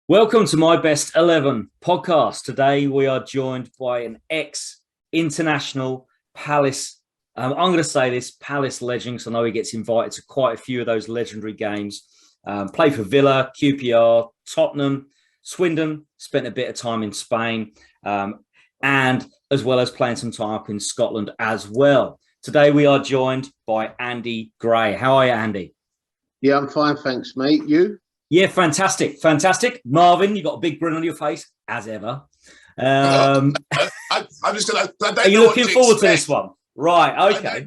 Welcome to my Best 11 podcast. Today we are joined by an ex-international Palace, I'm going to say this, Palace legend, because I know he gets invited to quite a few of those legendary games. Played for Villa, QPR, Tottenham, Swindon, spent a bit of time in Spain, and as well as playing some time up in Scotland as well. Today we are joined by Andy Gray. How are you, Andy? Yeah, I'm fine, thanks, mate. You? Yeah, fantastic. Marvin, you got a big grin on your face, as ever. I'm just gonna. Are you looking forward to this one? Right. Okay.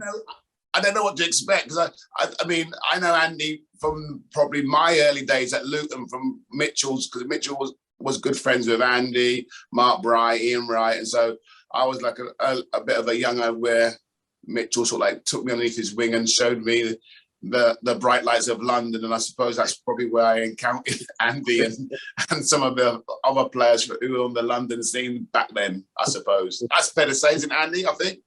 I don't know what to expect because I mean, I know Andy from probably my early days at Luton from Mitchell's, because Mitchell was good friends with Andy, Mark Bright, Ian Wright, and so I was like a bit of a younger where Mitchell sort of like took me underneath his wing and showed me the bright lights of London, and I suppose that's probably where I encountered Andy and some of the other players who were on the London scene back then. I suppose that's fair to say, isn't it, Andy? I think.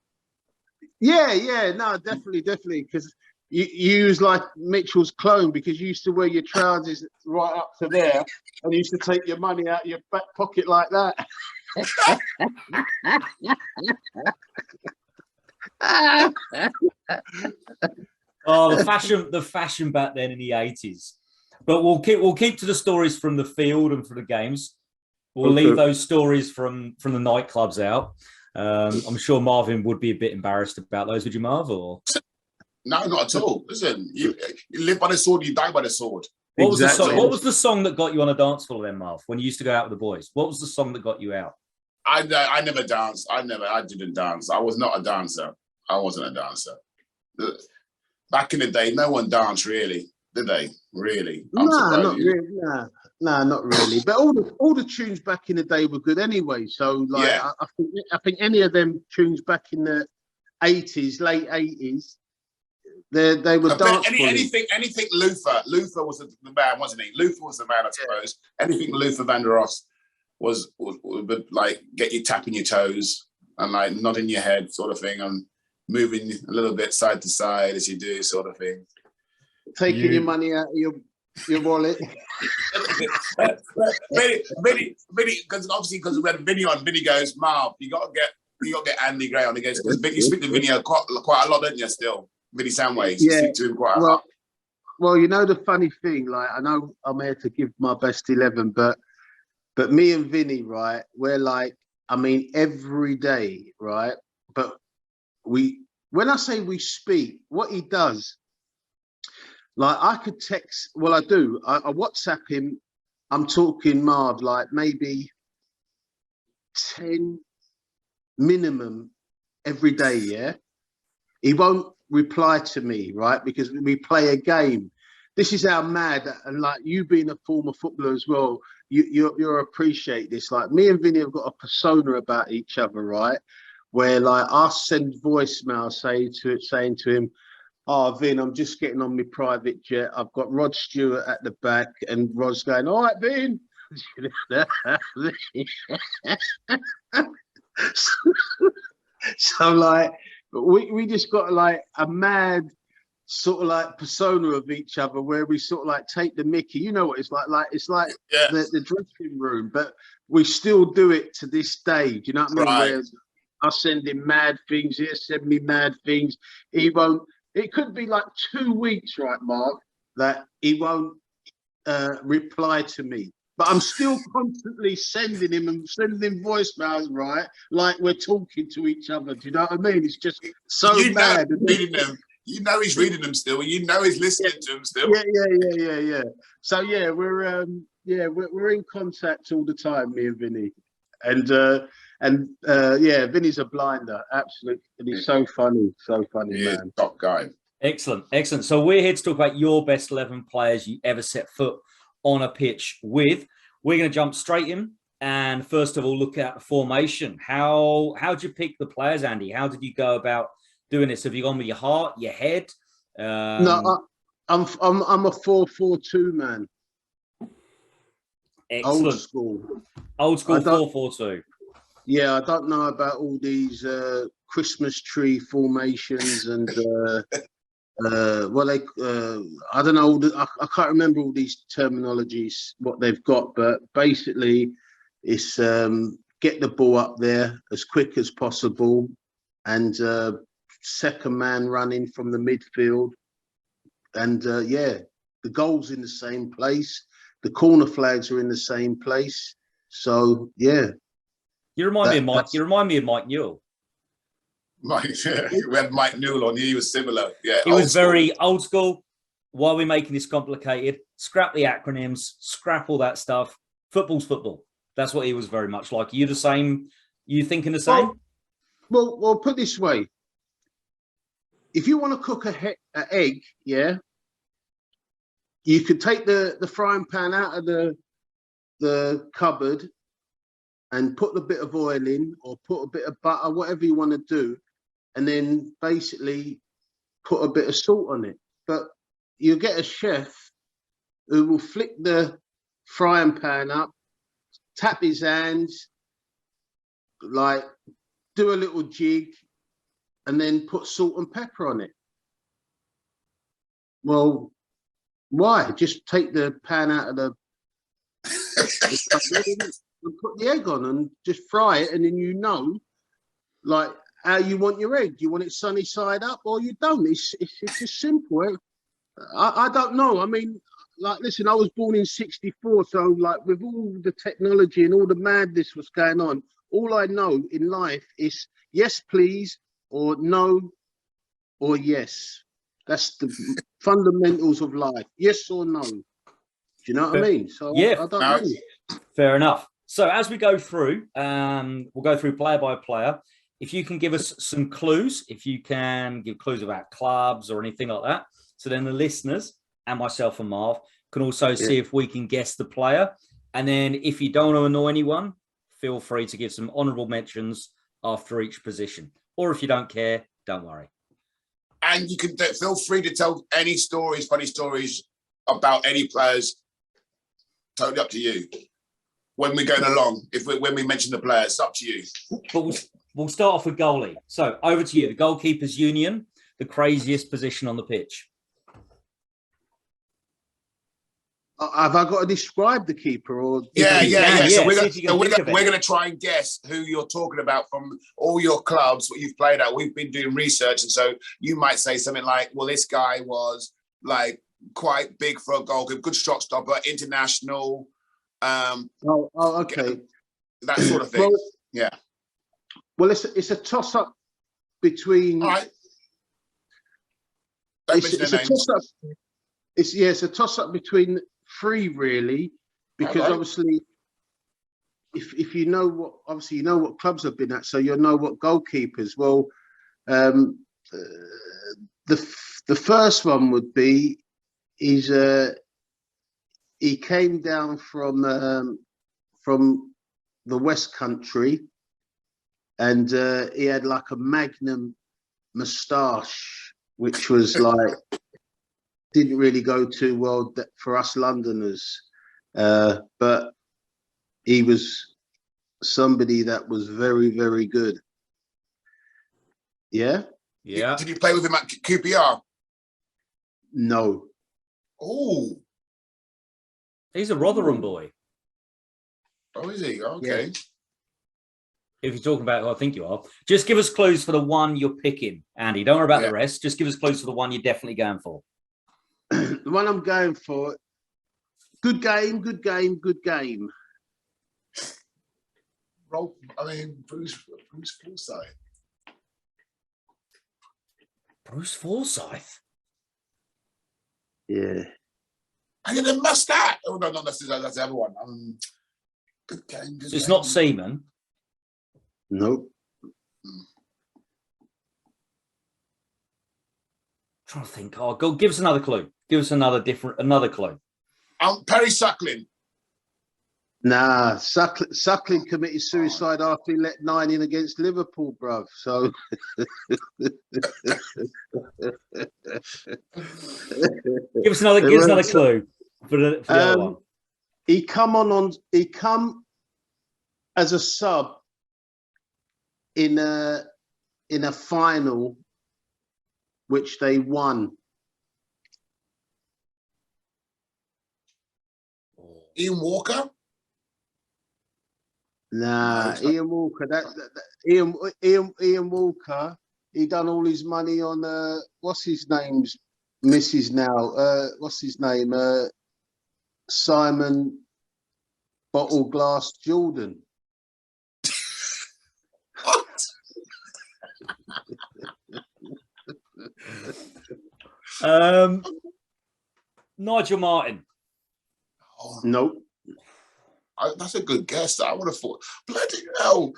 Yeah, no, definitely, because you was like Mitchell's clone, because you used to wear your trousers right up to there, and you used to take your money out of your back pocket like that. Oh, the fashion back then in the 80s. But we'll keep to the stories from the field and from the games. We'll leave those stories from the nightclubs out. I'm sure Marvin would be a bit embarrassed about those. Would you, Marv? Or No, not at all. Listen, you live by the sword, you die by the sword. What was the song that got you on a dance floor then, Marv, when you used to go out with the boys? What was the song that got you out? I never danced. I didn't dance. I was not a dancer. I wasn't a dancer. Back in the day, no one danced really, did they? Really? No, not really. No, not really. But all the tunes back in the day were good anyway. So like, yeah. I think any of them tunes back in the 80s, late 80s, they were danceful. Anything Luther was the man, wasn't he? Luther was the man, I suppose. Yeah. Anything Luther Vandross was like get you tapping your toes and like nodding your head, sort of thing, and moving a little bit side to side as you do, sort of thing. Taking your money out of your wallet. Because we had Vinny on. Vinny goes, Marv, you got to get Andy Gray on. He goes, because you speak to Vinny quite a lot, don't you? Still, Vinny Samways. You speak to him quite a lot. Well, you know the funny thing, like I know I'm here to give my best 11, but me and Vinny, right? We're like, I mean, every day, right? But when I say we speak, what he does, like I could text, well, I do. I WhatsApp him. I'm talking Marv, like maybe 10 minimum every day, yeah? He won't reply to me, right? Because we play a game. This is how mad, and like you being a former footballer as well, you'll appreciate this. Like me and Vinny have got a persona about each other, right? Where like I send voicemail saying to him, "Oh, Vin, I'm just getting on my private jet. I've got Rod Stewart at the back," and Rod's going, "All right, Vin." So like we just got like a mad sort of like persona of each other where we sort of like take the mickey. You know what it's like? Like it's like the dressing room, but we still do it to this day. Do you know what I mean? Right. I send him mad things. He'll send me mad things. He won't. It could be like 2 weeks, right, Mark, that he won't reply to me. But I'm still constantly sending him voicemails, right? Like we're talking to each other. Do you know what I mean? It's just so mad. Reading them. You know he's reading them still. You know he's listening to them still. Yeah. So yeah, we're in contact all the time, me and Vinny. And Vinny's a blinder, absolutely. And he's so funny, man. Top guy. Excellent. So we're here to talk about your best 11 players you ever set foot on a pitch with. We're going to jump straight in and first of all look at the formation. How'd you pick the players, Andy? How did you go about doing this? Have you gone with your heart, your head? No, I'm a 4-4-2 man. Excellent. Old school 4-4-2. Yeah, I don't know about all these Christmas tree formations and Well, I don't know. I can't remember all these terminologies, what they've got, but basically, it's get the ball up there as quick as possible, and second man running from the midfield, and yeah, the goal's in the same place, the corner flags are in the same place. So yeah, You remind me of Mike. You remind me of Mike Newell. Mike, we had Mike Newell on. He was similar. Yeah, he was very old school. Why are we making this complicated? Scrap the acronyms, scrap all that stuff. Football's football. That's what he was very much like. Are you the same? You thinking the same? Well, put this way. If you want to cook an egg, yeah, you could take the frying pan out of the cupboard and put a bit of oil in, or put a bit of butter, whatever you want to do, and then basically put a bit of salt on it. But you get a chef who will flick the frying pan up, tap his hands, like do a little jig, and then put salt and pepper on it. Well, why? Just take the pan out of the and put the egg on and just fry it, and then you know, like, how you want your egg. You want it sunny side up, or you don't. It's just simple. I don't know. I mean, like, listen, I was born in '64, so like with all the technology and all the madness was going on, all I know in life is yes, please, or no, or yes. That's the fundamentals of life. Yes or no. Do you know what I mean? So yeah, I don't know. Fair enough. So as we go through, we'll go through player by player. If you can give us some clues, if you can give clues about clubs or anything like that, so then the listeners and myself and Marv can also see if we can guess the player. And then if you don't want to annoy anyone, feel free to give some honourable mentions after each position. Or if you don't care, don't worry. And you can feel free to tell any stories, funny stories about any players. Totally up to you. When we're going along, when we mention the players, it's up to you. But we'll start off with goalie. So over to you, the goalkeepers union, the craziest position on the pitch. Have I got to describe the keeper? Or Yeah. So we're going to try and guess who you're talking about from all your clubs, what you've played at. We've been doing research, and so you might say something like, well, this guy was like quite big for a goalkeeper, good shot stopper, international. Okay. That sort of thing. Well, yeah. Well, it's a toss up between. All right. It's a toss up. It's a toss up between three, really, because obviously, if you know what, obviously you know what clubs have been at, so you'll know what goalkeepers. Well, the first one would be he came down from the West Country, and he had like a magnum moustache, which was like didn't really go too well for us Londoners, but he was somebody that was very, very good. Yeah. Did you play with him at QPR? No. Oh. He's a Rotherham boy. Oh, is he? Okay. Yeah. If you're talking about who I think you are, just give us clues for the one you're picking, Andy. Don't worry about the rest. Just give us clues for the one you're definitely going for. The one I'm going for, good game, good game, good game. Bruce Forsyth. Bruce Forsyth? Yeah. I get a mustache. Oh, no, that's the other one. Good game, good so it's game. not Seaman? Nope. Trying to think. Oh, go give us another clue. Give us another clue. Perry Suckling. Nah, Suckling committed suicide after he let 9 in against Liverpool, bruv. So give us another clue for the other one. He come as a sub in a final which they won Ian Walker? Nah, No, Ian Walker. Ian Walker. He done all his money on what's his name's missus now? What's his name? Simon Bottle Glass Jordan. what? Nigel Martin. Oh, Nope. that's a good guess. I would have thought. Bloody hell!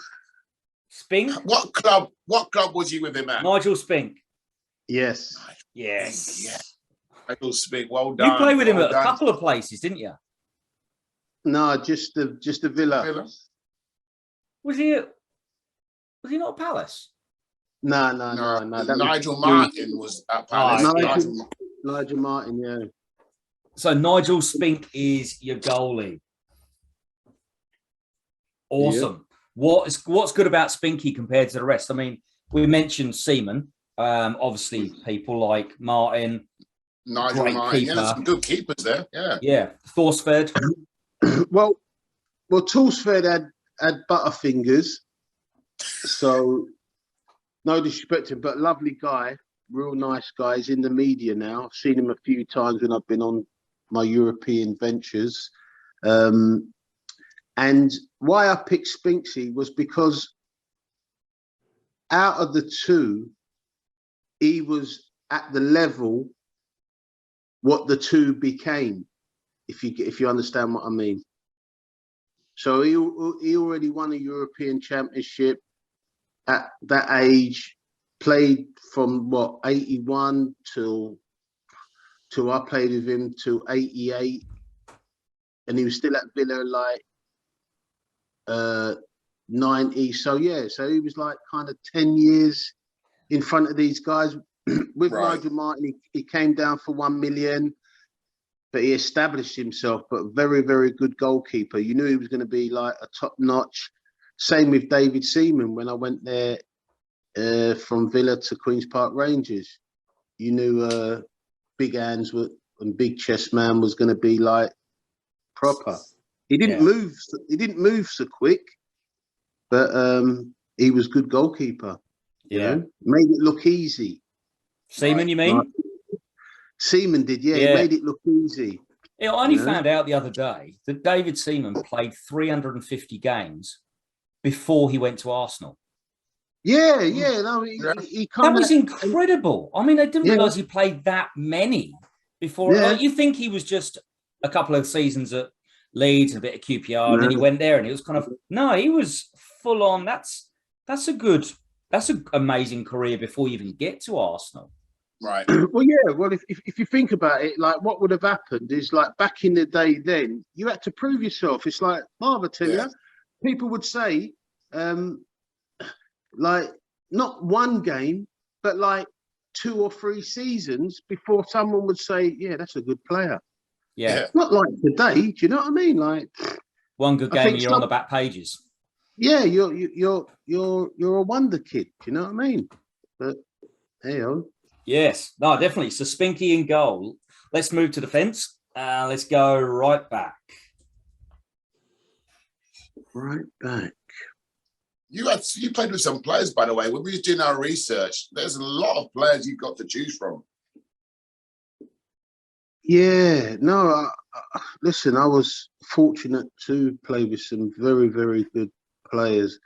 Spink. What club was you with him at? Nigel Spink. Yes. Yes. Yeah. Nigel Spink. Well done. You played with him well at a done. couple of places, didn't you? No, just the Villa. Was he not a Palace? No. Nigel Martin was at Palace. Nigel Martin, yeah. So Nigel Spink is your goalie. Awesome. Yep. What's good about Spinky compared to the rest? I mean, we mentioned Seaman. Obviously, people like Martin, Nigel Martin. Keeper. Yeah, there's some good keepers there. Yeah. Yeah. Thorsford. well, Thorsford had Butterfingers. So no disrespect to him, but lovely guy, real nice guy. He's in the media now. I've seen him a few times when I've been on my European ventures. And why I picked Spinksy was because out of the two, he was at the level what the two became, if you understand what I mean. So he already won a European Championship at that age, played from what, 81 till I played with him till 88, and he was still at Villa like 90. So yeah, so he was like kind of 10 years in front of these guys. With Nigel Martin, he came down for 1 million, but he established himself. But very, very good goalkeeper. You knew he was going to be like a top notch. Same with David Seaman. When I went there from Villa to Queen's Park Rangers, you knew Big Hands and Big Chest Man was going to be like proper. He didn't move. He didn't move so quick, but he was good goalkeeper. You know? Made it look easy. Seaman, you mean? Seaman did, yeah. He made it look easy. Yeah, I only found out the other day that David Seaman played 350 games before he went to Arsenal. Yeah. No, he that was incredible. I mean, I didn't realise he played that many before. Like, you think he was just a couple of seasons at Leeds and a bit of QPR, and then he went there, and it was kind of he was full on. That's an amazing career before you even get to Arsenal. Right. Well, yeah. Well, if you think about it, like what would have happened is like back in the day, then you had to prove yourself. It's like Marv, I tell you, people would say, like not one game, but like 2 or 3 seasons before someone would say, yeah, that's a good player. Yeah. Not like today. Do you know what I mean? Like one good game, you're on the back pages. Yeah, you're a wonder kid. Do you know what I mean? But hey, yes, no, definitely. So Spinky in goal. Let's move to defence. Let's go right back. Right back. You played with some players, by the way. When we were doing our research, there's a lot of players you've got to choose from. Yeah, no. Listen, I was fortunate to play with some very, very good players,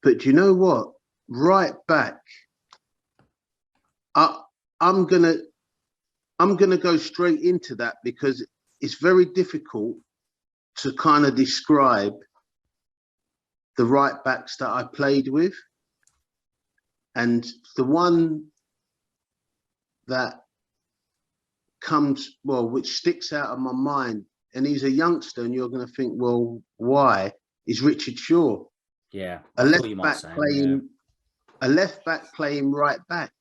but you know what? Right back, I'm gonna go straight into that because it's very difficult to kind of describe the right backs that I played with, and the one that comes, well, which sticks out of my mind, and he's a youngster, and you're going to think, well, why? Is Richard Shaw. Yeah, a left back playing right back.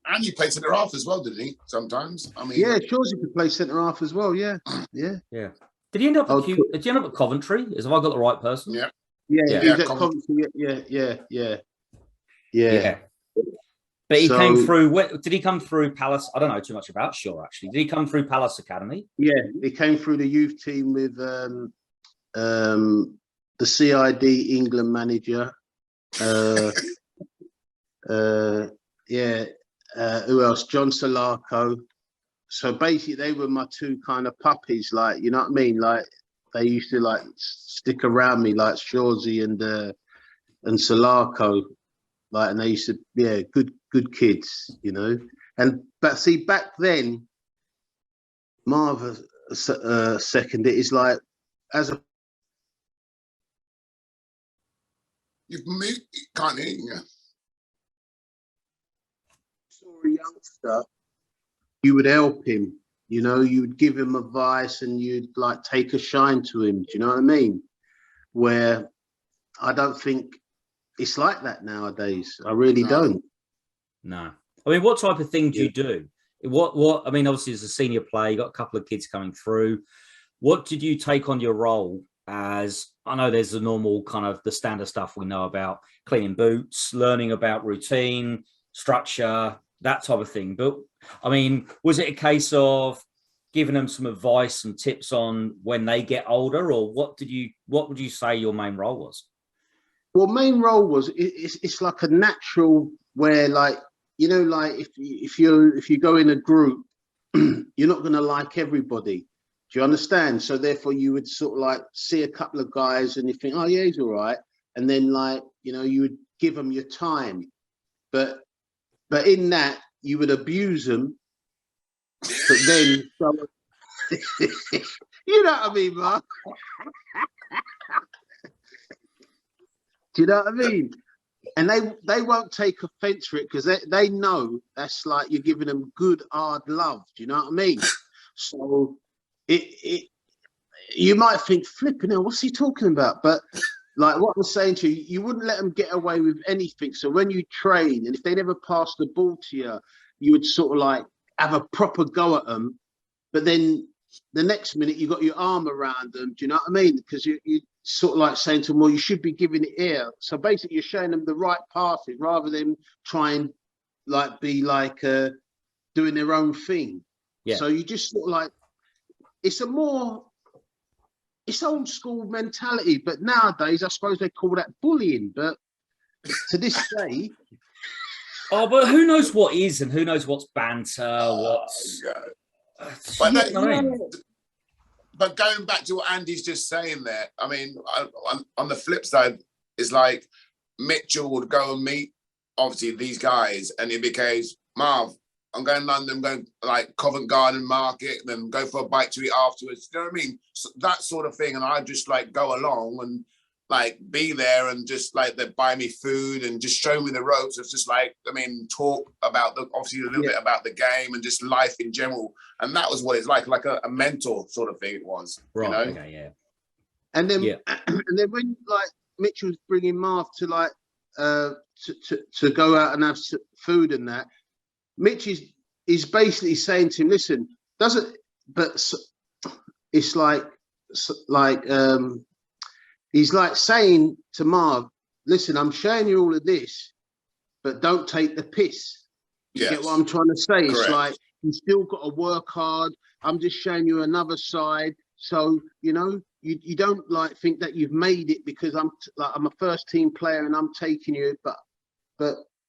And you played centre half as well, didn't he? Sometimes, I mean, yeah, Shawsy could play centre half as well. Yeah. Did he end up? Did he end up at Coventry? Have I got the right person? Yeah. He was at Coventry. Yeah. But he came So through. Did he come through Palace? I don't know too much about Shaw actually. Did he come through Palace Academy? yeah, he came through the youth team with the CID England manager. Uh, yeah. Who else? John Solarco. So basically, they were my two kind of puppies. Like, you know what I mean? Like, they used to like stick around me, like Shawsey and Solarco. Like, and they used to, yeah, good kids, you know. But see, back then, Marv second, it is like, as a Can't hear you. youngster, you would help him, you know, you would give him advice and you'd like take a shine to him. Do you know what I mean? Where I don't think it's like that nowadays. I really don't. No. I mean, what type of thing do Yeah. you do? What I mean, obviously, as a senior player, you got a couple of kids coming through. What did you take on your role as? I know there's the normal kind of the standard stuff we know about cleaning boots, learning about routine, structure, that type of thing. But I mean, was it a case of giving them some advice and tips on when they get older, or what would you say your main role was? Well, main role was it's like a natural where, like, you know, like if you go in a group, you're not going to like everybody. Do you understand? So therefore, you would sort of like see a couple of guys and you think, oh yeah, he's all right, and then like, you know, you would give them your time, but in that you would abuse them, but then you know what I mean, Mark? Do you know what I mean? And they won't take offense for it because they know that's like you're giving them good hard love. Do you know what I mean? So it you might think, flipping hell, what's he talking about? But like what I'm saying to you, you wouldn't let them get away with anything. So when you train, and if they never pass the ball to you, you would sort of like have a proper go at them. But then the next minute you got your arm around them. Do you know what I mean? Because you sort of like saying to them, well, you should be giving it here. So basically you're showing them the right passes rather than trying like be like doing their own thing. Yeah. So you just sort of like, it's old school mentality, but nowadays I suppose they call that bullying. But to this day, Oh, but who knows what is and who knows what's banter, what's. But You know what I mean? but going back to what Andy's just saying there, I mean, on the flip side, it's like Mitchell would go and meet obviously these guys, and it became Marv, I'm going to London, I'm going like Covent Garden Market, then go for a bite to eat afterwards. You know what I mean? So that sort of thing. And I just like go along and like be there and just like they buy me food and just show me the ropes. It's just like, I mean, talk about obviously a little bit about the game and just life in general. And that was what it's like a mentor sort of thing it was. Right. You know? Okay, yeah. and then when like Mitchell's bringing Marv to like to go out and have food and that, Mitch is basically saying to him, listen, but it's like he's like saying to Marv, listen, I'm showing you all of this, but don't take the piss. You get what I'm trying to say? Correct. It's like, you still got to work hard. I'm just showing you another side. So, you know, you don't like think that you've made it because I'm a first team player and I'm taking you, but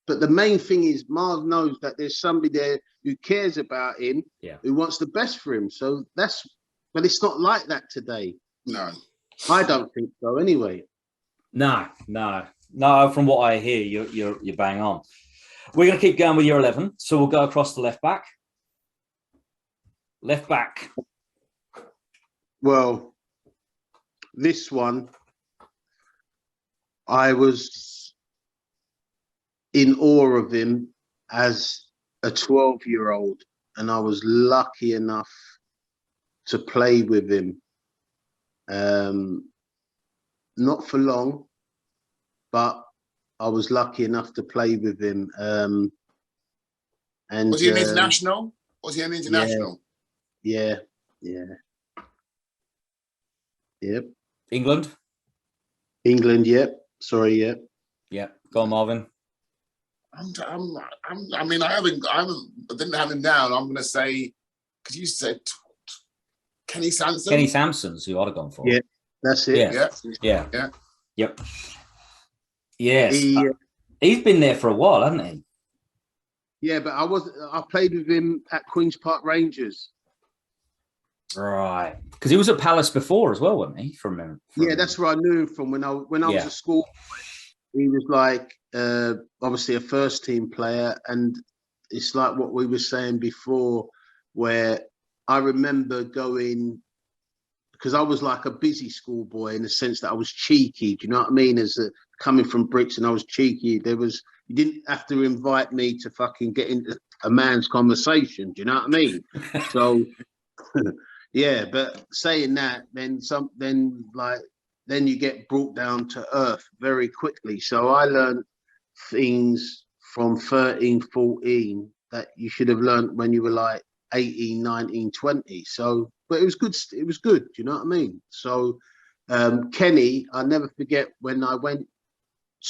the main thing is Marv knows that there's somebody there who cares about him, who wants the best for him. So but it's not like that today. No. I don't think so anyway. No. From what I hear, you're bang on. We're going to keep going with your 11. So we'll go across the left back. Left back. Well, this one, I was in awe of him as a 12-year-old, and I was lucky enough to play with him. Not for long, but I was lucky enough to play with him. And was he an international? Was he an international? Yeah. Yep. England? England, yep. Sorry, yep. Yeah. Go on, Marvin. I mean, I didn't have him down. I'm going to say, because you said Kenny Sansom. Kenny Sampson's who I'd have gone for. Yeah, that's it. Yeah. Yep. Yes. He's been there for a while, hasn't he? Yeah, but I played with him at Queen's Park Rangers. Right. Because he was at Palace before as well, wasn't he? Yeah, that's where I knew him from when I was at school. He was like obviously a first team player, and it's like what we were saying before, where I remember going, because I was like a busy schoolboy in the sense that I was cheeky. Do you know what I mean? Coming from Brixton, I was cheeky. You didn't have to invite me to fucking get into a man's conversation. Do you know what I mean? So yeah, but saying that, then you get brought down to earth very quickly. So I learned things from 13, 14 that you should have learned when you were like 18, 19, 20. So, but it was good. It was good. Do you know what I mean? So Kenny, I'll never forget when I went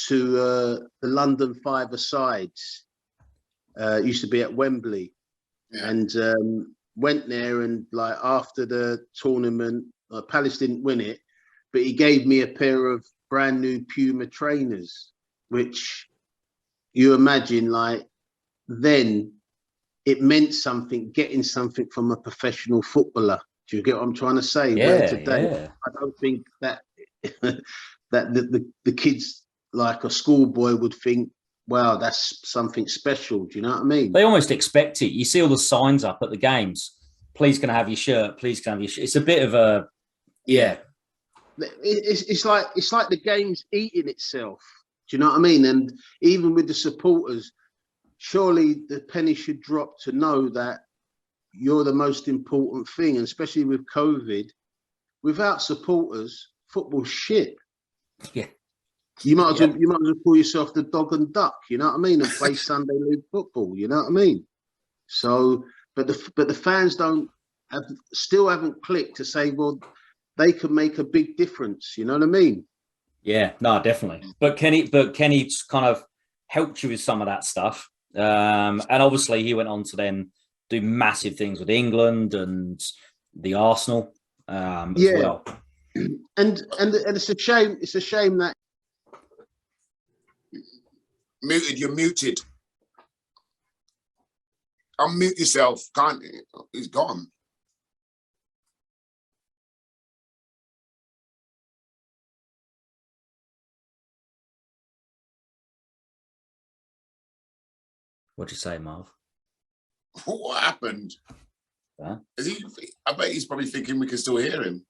to the London Five-a-Sides. Used to be at Wembley. Yeah. And went there, and like after the tournament, Palace didn't win it, but he gave me a pair of brand new Puma trainers, which you imagine, like, then it meant something, getting something from a professional footballer. Do you get what I'm trying to say? Yeah, where today, I don't think that that the kids, like a schoolboy, would think, wow, that's something special. Do you know what I mean? They almost expect it. You see all the signs up at the games. Please can I have your shirt? Please can I have your shirt? It's a bit of a, yeah. It's like the game's eating itself. Do you know what I mean? And even with the supporters, surely the penny should drop to know that you're the most important thing, and especially with COVID, without supporters, football's shit. Yeah. You might as well call yourself the dog and duck, you know what I mean, and play Sunday league football, you know what I mean? So, but the fans still haven't clicked to say, well, they could make a big difference, you know what I mean? Yeah, no, definitely. But Kenny's kind of helped you with some of that stuff, and obviously he went on to then do massive things with England and the Arsenal as well. And it's a shame. It's a shame that. Muted, you're muted. Unmute yourself. Can't. He's gone. What'd you say, Marv? What happened? Huh? Is he? I bet he's probably thinking we can still hear him.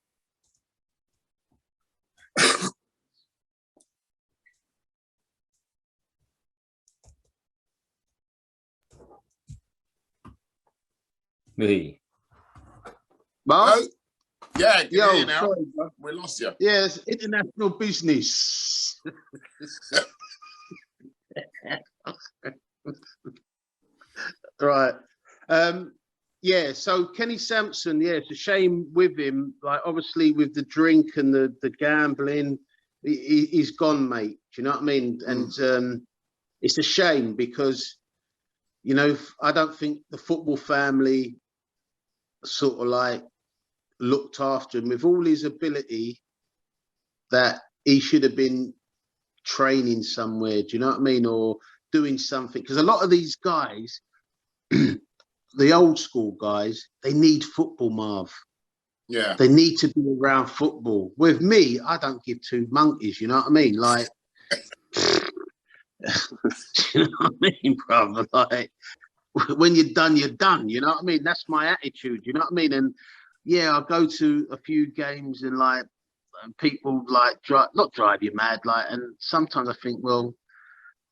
Me. Marv? No? Yeah, yo, hear now. Sorry, bro. We lost you. Yeah, it's international business. Right. Yeah, so Kenny Sampson, yeah, it's a shame with him. Like, obviously, with the drink and the gambling, he's gone, mate. Do you know what I mean? And it's a shame because, you know, I don't think the football family sort of like looked after him with all his ability, that he should have been training somewhere. Do you know what I mean? Or doing something. Because a lot of these guys, the old school guys, they need football, Marv. Yeah. They need to be around football. With me, I don't give two monkeys, you know what I mean? Like, you know what I mean, brother? Like, when you're done, you're done. You know what I mean? That's my attitude. You know what I mean? And yeah, I go to a few games and like people like not drive you mad. Like, and sometimes I think, well,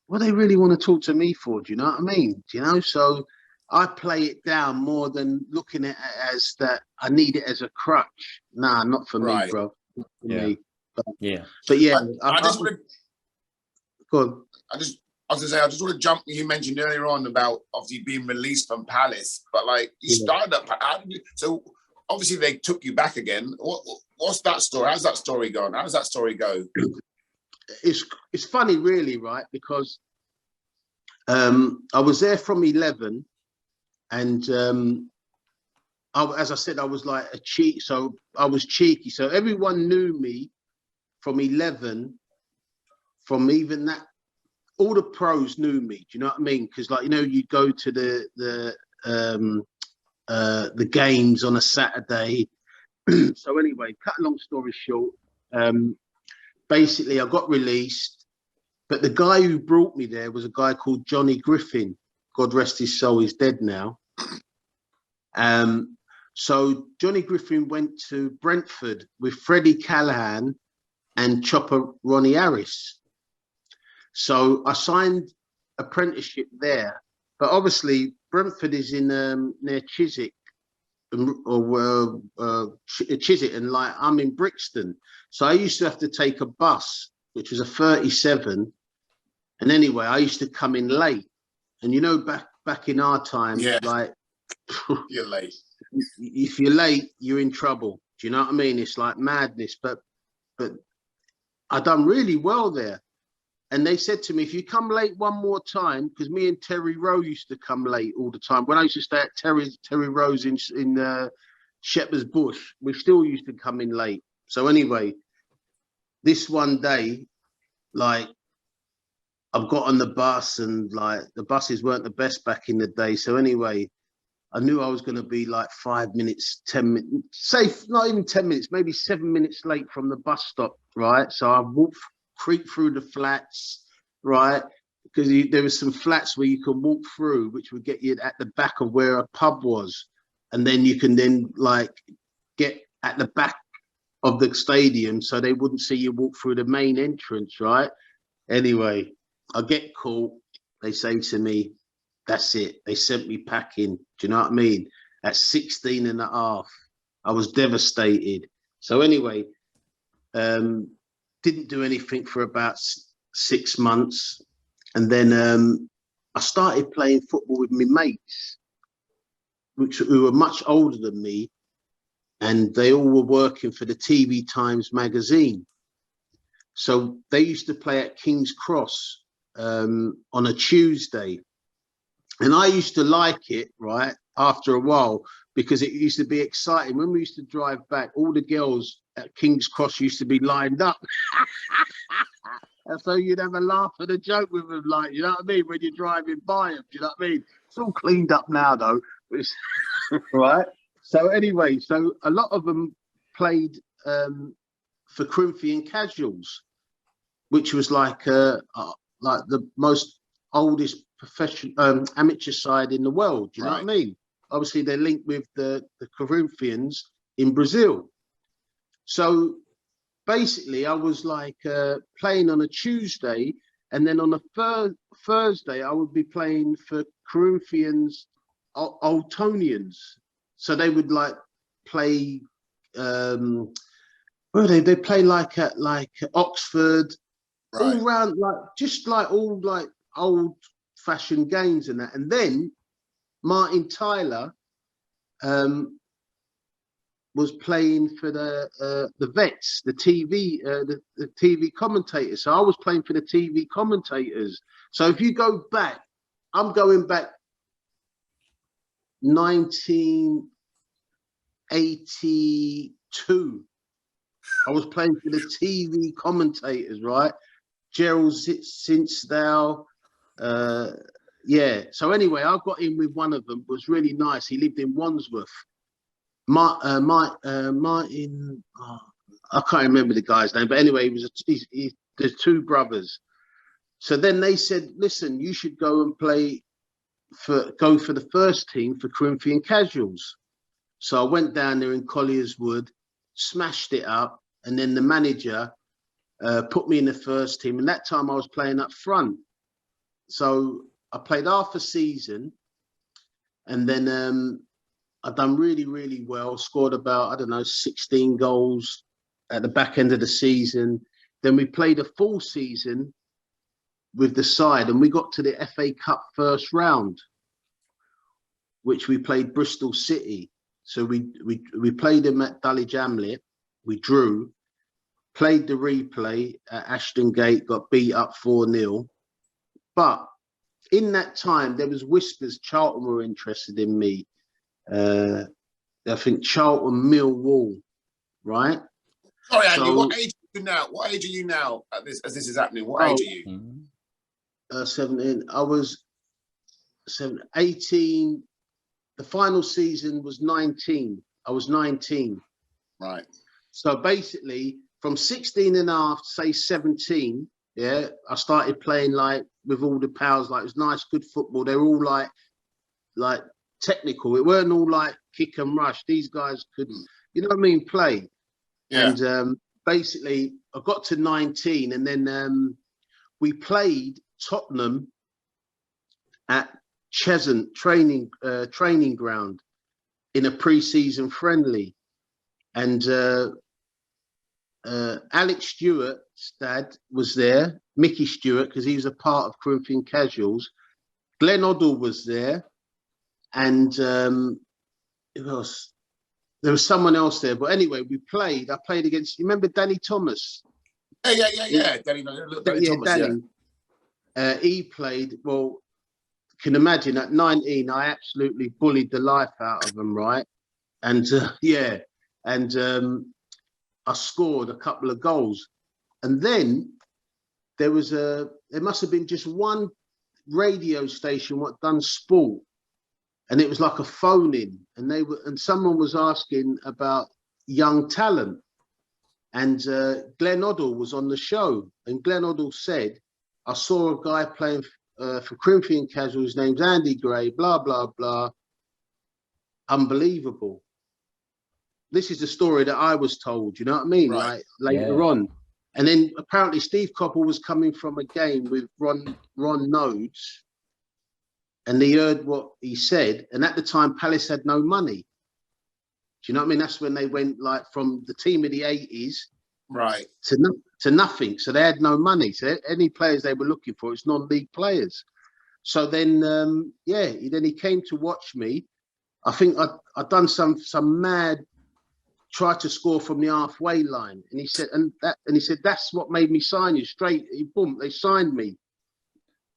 what do they really want to talk to me for? Do you know what I mean? Do you know? So I play it down more than looking at it as that I need it as a crutch. Nah, not for me, bro. Not for me. But yeah. I just want to go on. I just want to jump. You mentioned earlier on about obviously being released from Palace, but like you started up. How did you? So obviously they took you back again. What's that story? How's that story going? How does that story go? It's funny, really, right? Because I was there from 11, and as I said, I was like a cheat. So I was cheeky. So everyone knew me from 11, from even that. All the pros knew me. Do you know what I mean? Because, like, you know, you go to the games on a Saturday. So anyway, cut a long story short, basically I got released, but the guy who brought me there was a guy called Johnny Griffin. God rest his soul, he's dead now. So Johnny Griffin went to Brentford with Freddie Callahan and chopper Ronnie Harris. So I signed apprenticeship there, but obviously Brentford is in near Chiswick, or Chiswick, and like I'm in Brixton. So I used to have to take a bus, which was a 37. And anyway, I used to come in late. And you know, back in our time, like you're late. If you're late, you're in trouble. Do you know what I mean? It's like madness. But I done really well there. And they said to me, if you come late one more time, because me and Terry Rowe used to come late all the time. When I used to stay at Terry Rowe's in Shepherd's Bush, we still used to come in late. So anyway, this one day, like, I've got on the bus, and like the buses weren't the best back in the day. So anyway, I knew I was going to be like 5 minutes, 10 minutes, safe, not even 10 minutes, maybe 7 minutes late from the bus stop, right? So I creep through the flats, right? Because there was some flats where you can walk through, which would get you at the back of where a pub was. And then you can then like get at the back of the stadium so they wouldn't see you walk through the main entrance, right? Anyway, I get caught. They say to me, that's it. They sent me packing. Do you know what I mean? At 16 and a half, I was devastated. So anyway, didn't do anything for about 6 months. And then I started playing football with my mates, who were much older than me. And they all were working for the TV Times magazine. So they used to play at King's Cross on a Tuesday. And I used to like it, right, after a while, because it used to be exciting. When we used to drive back, all the girls at King's Cross used to be lined up. And so you'd have a laugh and a joke with them, like, you know what I mean, when you're driving by them, do you know what I mean? It's all cleaned up now, though, right? So anyway, so a lot of them played for Corinthian Casuals, which was like the most oldest professional amateur side in the world. Do you know what I mean? Obviously, they're linked with the Corinthians in Brazil. So basically, I was like playing on a Tuesday, and then on a Thursday, I would be playing for Corinthians Altonians. So they would like play. Well, they play like at Oxford, all round, like just like all like old-fashioned games and that. And then Martin Tyler was playing for the vets, the TV commentators. So I was playing for the TV commentators. So if you go back, I'm going back 1982. I was playing for the TV commentators, right? Gerald Sinsdale. Yeah. So anyway, I got in with one of them. Was really nice. He lived in Wandsworth. Martin. Oh, I can't remember the guy's name, but anyway, there's two brothers. So then they said, "Listen, you should go and go for the first team for Corinthian Casuals." So I went down there in Collier's Wood, smashed it up, and then the manager put me in the first team. And that time I was playing up front. So I played half a season, and then I done really, really well. Scored about, I don't know, 16 goals at the back end of the season. Then we played a full season with the side, and we got to the FA Cup first round, which we played Bristol City. So we played them at Dulwich Hamlet. We drew, played the replay at Ashton Gate, got beat up 4-0. But in that time, there was whispers Charlton were interested in me. I think Charlton, Millwall, right? Sorry, Andy. What age are you now? What age are you now as this is happening? What age are you? 17. I was 18. The final season was 19. I was 19. Right. So basically, from 16 and a half, say 17, yeah, I started playing like with all the pals. Like it was nice, good football. They were all like technical. It weren't all like kick and rush. These guys could, you know what I mean, play. Yeah. And basically, I got to 19, and then we played Tottenham at Cheshunt training ground in a pre-season friendly, and Alex Stewart's dad was there, Mickey Stewart, because he was a part of Corinthian Casuals. Glenn Oddle was there, and who else? There was someone else there, but anyway, I played against. You remember Danny Thomas? Yeah. Danny Thomas. Danny. Yeah. He played. Well, can imagine at 19, I absolutely bullied the life out of him, right? And I scored a couple of goals. And then there must have been just one radio station what done sport, and it was like a phone in, and someone was asking about young talent, and Glenn Oddle was on the show, and Glenn Oddle said, I saw a guy playing for Corinthian Casuals, his name's Andy Gray, blah, blah, blah. Unbelievable. This is the story that I was told, you know what I mean? Right. Like later on. And then apparently Steve Coppell was coming from a game with Ron Nodes, and he heard what he said. And at the time, Palace had no money. Do you know what I mean? That's when they went like from the team of the 80s right to nothing. So they had no money. So any players they were looking for, it's non-league players. So then, then he came to watch me. I think I'd done some mad try to score from the halfway line, and he said, that's what made me sign you straight. Boom, they signed me,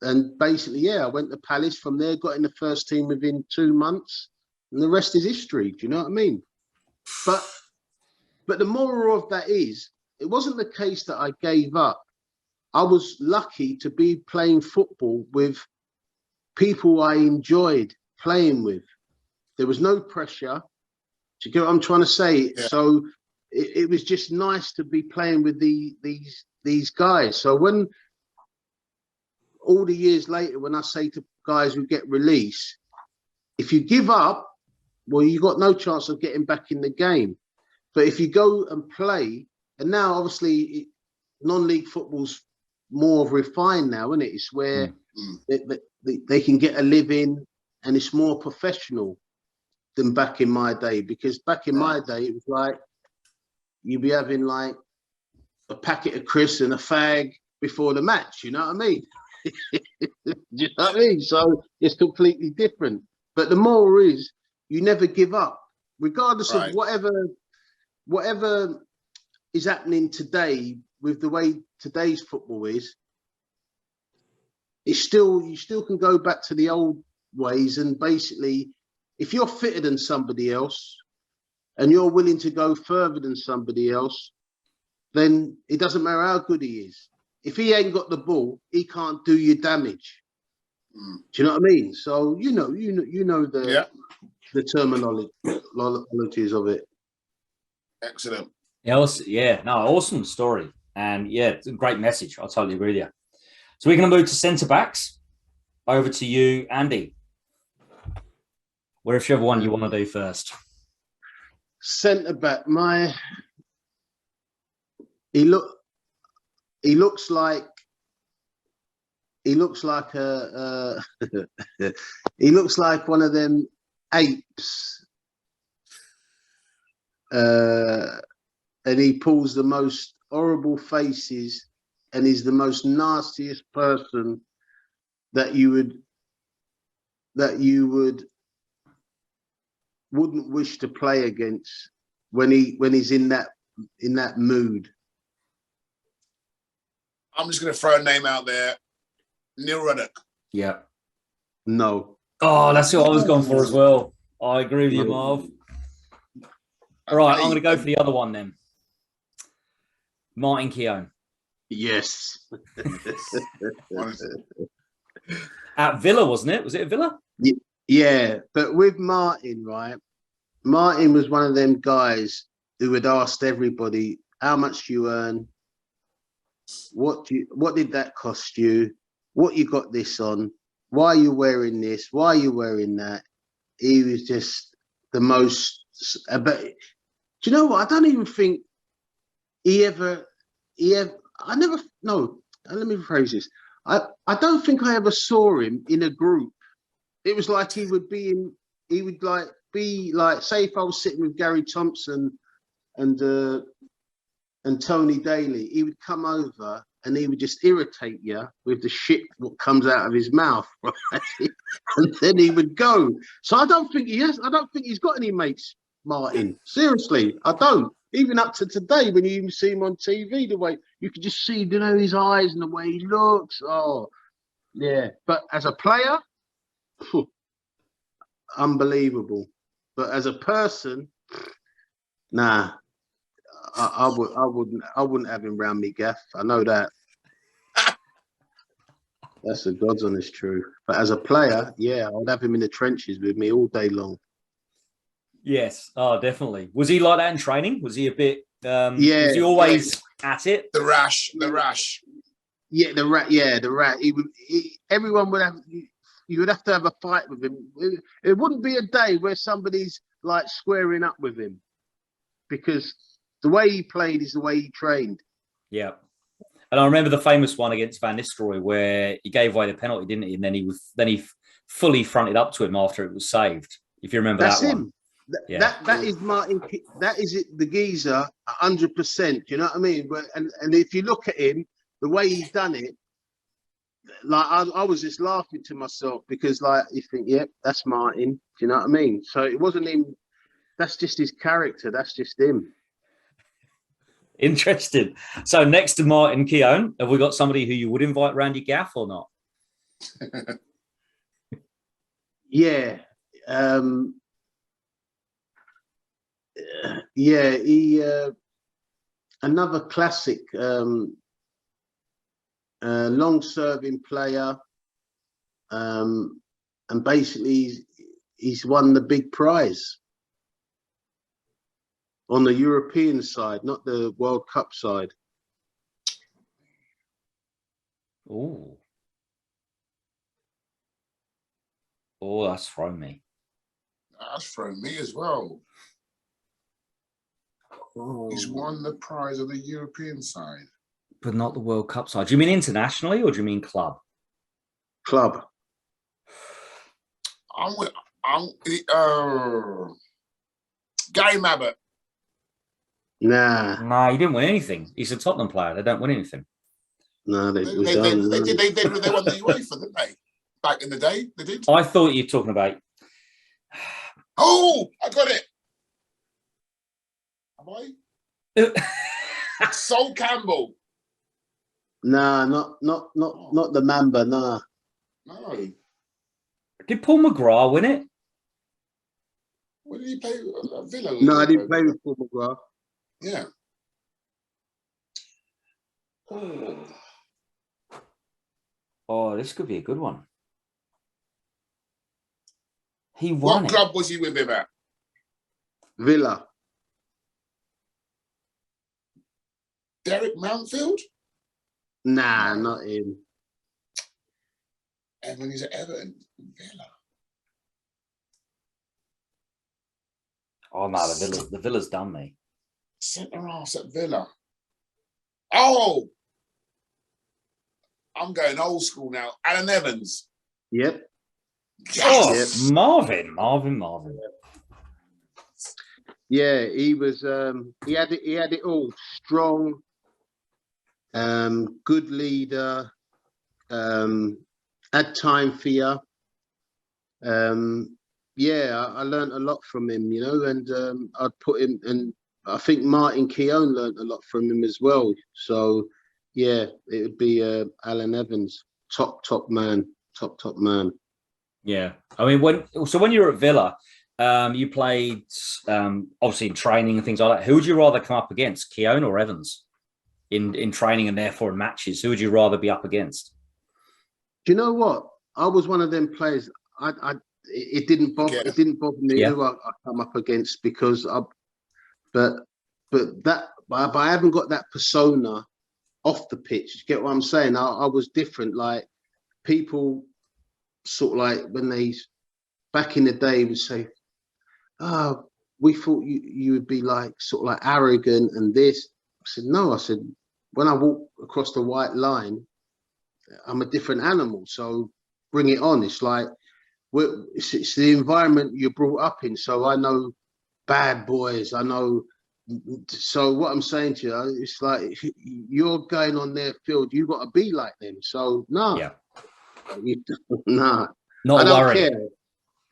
and basically, I went to Palace. From there, got in the first team within 2 months, and the rest is history. Do you know what I mean? But the moral of that is, it wasn't the case that I gave up. I was lucky to be playing football with people I enjoyed playing with. There was no pressure. Do you get what I'm trying to say? Yeah. So it was just nice to be playing with these guys. So when all the years later, when I say to guys who get released, if you give up, well, you got no chance of getting back in the game. But if you go and play, and now obviously non-league football's more refined now, isn't it? It's where they can get a living, and it's more professional than back in my day. Because back in my day, it was like you'd be having like a packet of crisps and a fag before the match. You know what I mean? Do you know what I mean? So it's completely different. But the moral is, you never give up, regardless of whatever is happening today with the way today's football is. You still can go back to the old ways, and basically, if you're fitter than somebody else and you're willing to go further than somebody else, then it doesn't matter how good he is. If he ain't got the ball, he can't do you damage. Do you know what I mean? So you know the terminologies of it. Excellent. Awesome story, and it's a great message. I totally agree with you. So we're going to move to centre backs. Over to you, Andy. Whichever one you want to do first. Centre back, he looks like he looks like one of them apes, and he pulls the most horrible faces, and he's the most nastiest person that you wouldn't wish to play against when he's in that mood. I'm just going to throw a name out there, Neil Ruddock. Yeah. No. Oh, that's what I was going for as well. I agree with you, Marv. All right, I'm going to go for the other one then. Martin Keown. Yes. At Villa, wasn't it? Was it at Villa? Yeah, but with Martin, right? Martin was one of them guys who had asked everybody, how much do you earn? What did that cost you? What you got this on? Why are you wearing this? Why are you wearing that? He was just the most. But do you know what? I don't even think he ever. I never. No. Let me rephrase this. I don't think I ever saw him in a group. It was like he would be in. He would be like, say, if I was sitting with Gary Thompson and Tony Daly, he would come over and he would just irritate you with the shit what comes out of his mouth, right? And then he would go. So I don't think he has. I don't think he's got any mates, Martin. Seriously, I don't. Even up to today, when you even see him on TV, the way you can just see, his eyes and the way he looks. Oh, yeah. But as a player, unbelievable. But as a person, nah. I wouldn't have him round me, Gaff. I know that. That's the God's honest truth. But as a player, yeah, I'd have him in the trenches with me all day long. Yes. Oh, definitely. Was he like that in training? Was he a bit? Yeah. Was he always at it? The rash. Yeah, the rat. Yeah, the rat. Everyone would have. You would have to have a fight with him. It wouldn't be a day where somebody's like squaring up with him, because the way he played is the way he trained. Yeah. And I remember the famous one against Van Nistelrooy where he gave away the penalty, didn't he? And then he fully fronted up to him after it was saved. If you remember That's that him. one. That is Martin. That is it. The geezer, 100%. You know what I mean? And if you look at him, the way he done it, like I was just laughing to myself, because like you think, yep, that's Martin. Do you know what I mean? So it wasn't him. That's just his character. That's just him. Interesting. So next to Martin Keown, have we got somebody who you would invite Randy Gaff or not? Yeah. Yeah, he another classic, long-serving player, and basically he's won the big prize on the European side, not the World Cup side. Oh, that's thrown me. That's thrown me as well. Oh. He's won the prize of the European side, but not the World Cup side. Do you mean internationally or do you mean club? Club. Gary Mabbott. Nah, he didn't win anything. He's a Tottenham player. They don't win anything. No, They won the UEFA, didn't they? Back in the day, they did. I thought you were talking about. Oh, I got it. Have I? Sol Campbell. Nah, not the Mamba. Nah. No. Did Paul McGrath win it? When did he play at Villa? No, I didn't play with Paul McGrath. Yeah. Oh, this could be a good one. He won. What club was he with him at? Villa. Derek Mountfield? Nah, not him. And when he's at Everton, Villa. Oh no, the Villa's done me. Centre half at Villa. Oh, I'm going old school now. Alan Evans. Yep. Yes. Oh, Marvin. Yeah, he was. He had it all. Strong, good leader. Had time for you. Yeah, I learned a lot from him, and I'd put him, and I think Martin Keown learned a lot from him as well. So, yeah, it would be Alan Evans, top man. Yeah. I mean, when you were at Villa, you played obviously in training and things like that. Who would you rather come up against, Keown or Evans, in training and therefore in matches? Who would you rather be up against? Do you know what? I was one of them players. It didn't bother. Yeah. It didn't bother me Yeah. who I come up against because but but I haven't got that persona off the pitch. You get what I'm saying? I was different. Like people sort of like when they back in the day would say, "Oh, we thought you would be like sort of like arrogant and this." I said, "No." I said, "When I walk across the white line, I'm a different animal. So bring it on." It's like it's the environment you're brought up in. So I know bad boys. I know. So what I'm saying to you, it's like you're going on their field. You got to be like them. So no, Yeah. nah, I Not a don't worry. care.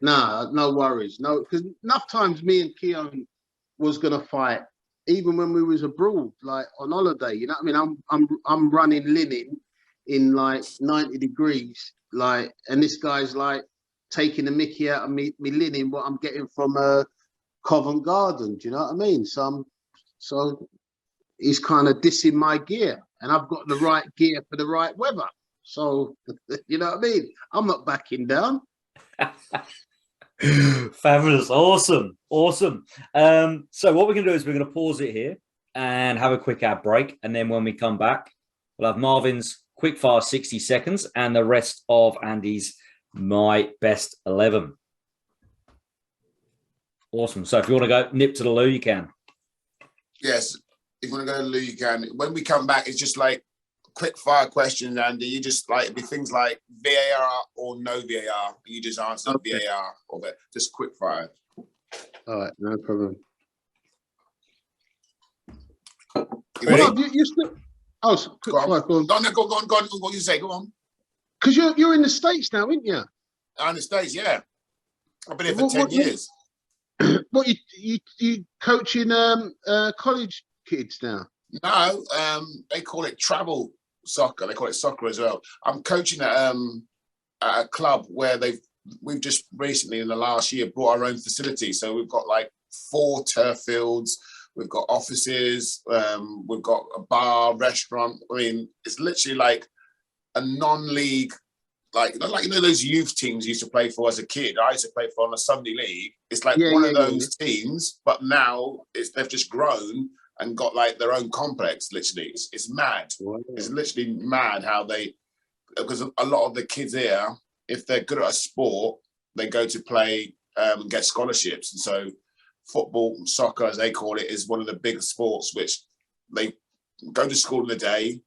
Nah, no worries. No, because enough times me and Keown was gonna fight, even when we was abroad, like on holiday. You know what I mean? I'm running linen in like 90 degrees, like, and this guy's like taking the mickey out of me linen what I'm getting from Covent Garden. Do you know what I mean? So he's kind of dissing my gear, and I've got the right gear for the right weather. So you know what I mean? I'm not backing down. Fabulous. Awesome. Awesome. So what we're going to do is we're going to pause it here and have a quick ad break. And then when we come back, we'll have Marvin's quickfire 60 seconds and the rest of Andy's My Best 11. Awesome. So if you want to go nip to the loo, you can. Yes, if you want to go to the loo, you can. When we come back, it's just like quick fire questions, Andy. You just like it'd be things like VAR or no VAR. You just answer Okay. VAR or just quick fire. All right, no problem. You ready? Well, you still. Oh, so quick fire, go on. Go on. Go on. What you say? Go on. Because you're in the States now, aren't you? I'm in the States, yeah. I've been here for 10 years. What you coaching college kids now? No, they call it travel soccer. They call it soccer as well. I'm coaching at a club where we've just recently in the last year brought our own facility. So we've got like 4 turf fields. We've got offices. We've got a bar, restaurant. I mean, it's literally like a non-league, like those youth teams you used to play for as a kid. I used to play for on a Sunday league. It's like one of those teams, but now they've just grown and got like their own complex. Literally, it's mad. Wow. It's literally mad how because a lot of the kids here, if they're good at a sport, they go to play and get scholarships. And so football, soccer, as they call it, is one of the big sports which they go to school in the day,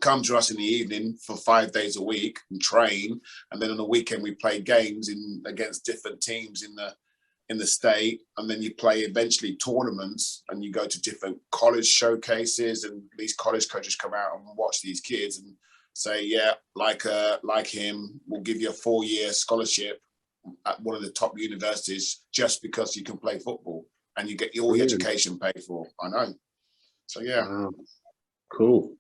come to us in the evening for 5 days a week and train, and then on the weekend we play games against different teams in the state, and then you play eventually tournaments, and you go to different college showcases, and these college coaches come out and watch these kids and say, yeah, like him, we'll give you a 4-year scholarship at one of the top universities just because you can play football and you get all your education paid for. I know. So yeah. Wow. Cool.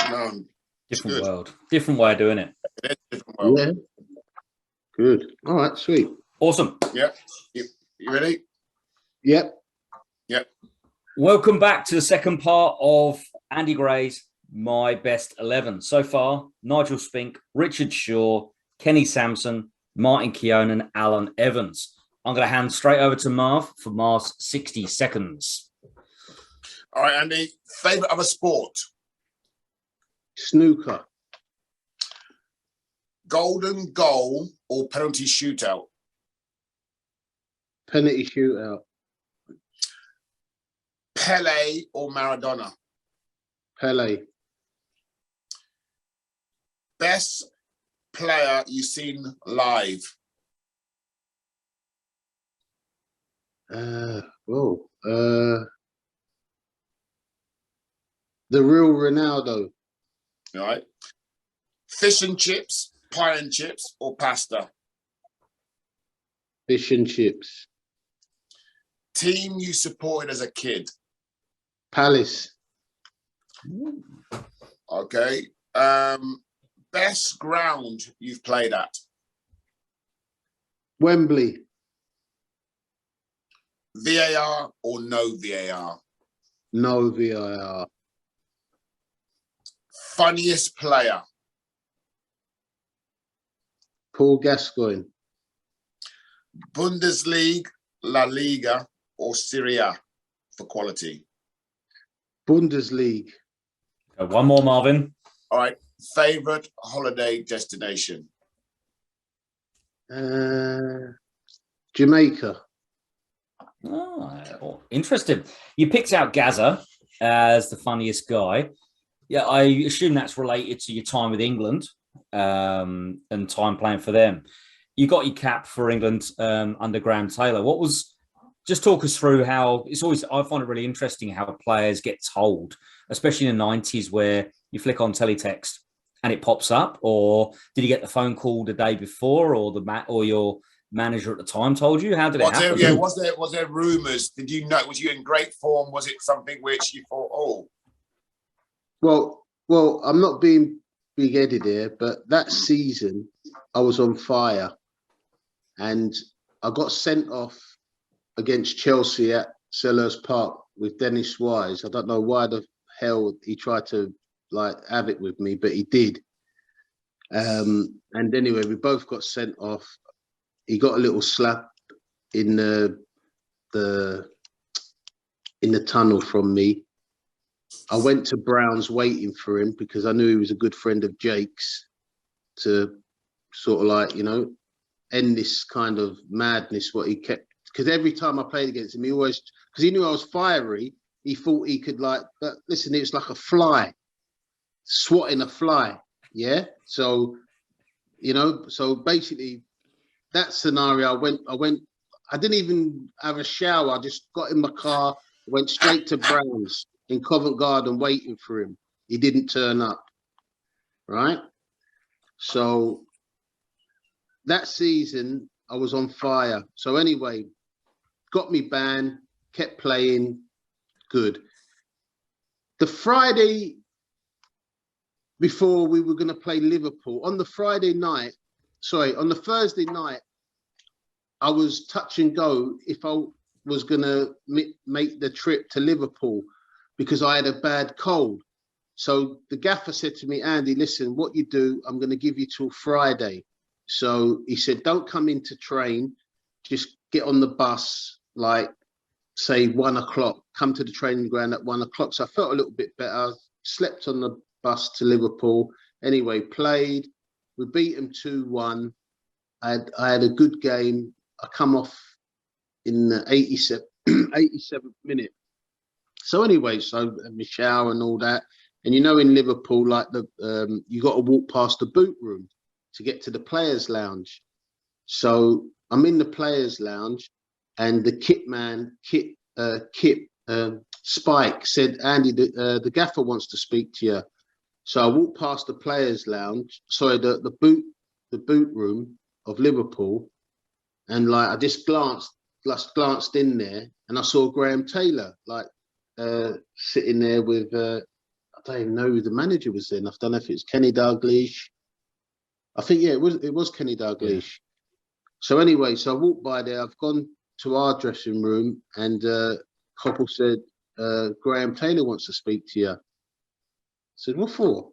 No, different world, different way of doing it. Different world. Yeah. Good. All right. Sweet. Awesome. Yeah. You ready? Yep. Yep. Welcome back to the second part of Andy Gray's My Best 11. So far, Nigel Spink, Richard Shaw, Kenny Sampson, Martin Keown and Alan Evans. I'm going to hand straight over to Marv for Marv's 60 seconds. All right, Andy. Favourite other sport? Snooker. Golden goal or penalty shootout? Penalty shootout. Pele or Maradona? Pele. Best player you've seen live? The real Ronaldo. All right. Fish and chips, pie and chips, or pasta? Fish and chips. Team you supported as a kid? Palace. Okay. Best ground you've played at? Wembley. VAR or no VAR? No VAR. Funniest player? Paul Gascoigne. Bundesliga, La Liga, or Serie A for quality? Bundesliga. One more, Marvin. All right. Favorite holiday destination? Jamaica. Oh, interesting. You picked out Gaza as the funniest guy. Yeah, I assume that's related to your time with England and time playing for them. You got your cap for England under Graham Taylor. What was? Just talk us through how it's always. I find it really interesting how players get told, especially in the 90s, where you flick on teletext and it pops up. Or did you get the phone call the day before, or your manager at the time told you? How did it happen? Was there rumours? Did you know? Was you in great form? Was it something which you thought, oh? Well, I'm not being big-headed here, but that season I was on fire, and I got sent off against Chelsea at Selhurst Park with Dennis Wise. I don't know why the hell he tried to have it with me, but he did. And anyway, we both got sent off. He got a little slap in the tunnel from me. I went to Brown's waiting for him because I knew he was a good friend of Jake's to sort of end this kind of madness, what he kept. Because every time I played against him, he always, because he knew I was fiery, he thought he could listen, it was like a fly, swatting a fly. Yeah. So, so basically that scenario, I didn't even have a shower. I just got in my car, went straight to Brown's in Covent Garden waiting for him. He didn't turn up. Right. So that season I was on fire. So anyway, got me banned, kept playing, good. The Friday before we were going to play Liverpool, on the Thursday night, I was touch and go if I was going to make the trip to Liverpool because I had a bad cold. So the gaffer said to me, Andy, listen, what you do, I'm going to give you till Friday. So he said, don't come in to train, just get on the bus, say 1 o'clock, come to the training ground at 1 o'clock. So I felt a little bit better, slept on the bus to Liverpool. Anyway, played, we beat them 2-1. I had a good game. I come off in the 87th minute. So anyway, so my shower and all that. And in Liverpool, you got to walk past the boot room to get to the players' lounge. So I'm in the players' lounge, and the kit man, Spike, said, Andy, the gaffer wants to speak to you. So I walked past the players' lounge, the boot room of Liverpool, and I just glanced in there, and I saw Graham Taylor sitting there with I don't even know who the manager was then. I don't know if it's Kenny Dalglish. I think it was Kenny Dalglish. Yeah. So anyway, so I walked by there. I've gone to our dressing room, and Coppell said, Graham Taylor wants to speak to you. I said, what for?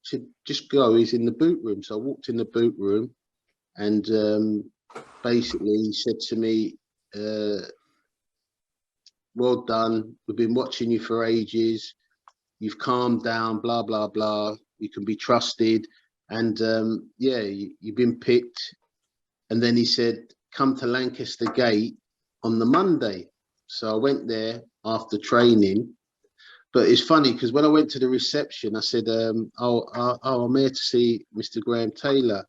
He said, just go, he's in the boot room. So I walked in the boot room, and basically he said to me, well done, we've been watching you for ages, you've calmed down, blah, blah, blah, you can be trusted, and you've been picked. And then he said, come to Lancaster Gate on the Monday. So I went there after training. But it's funny because when I went to the reception, I said, I'm here to see Mr. Graham Taylor.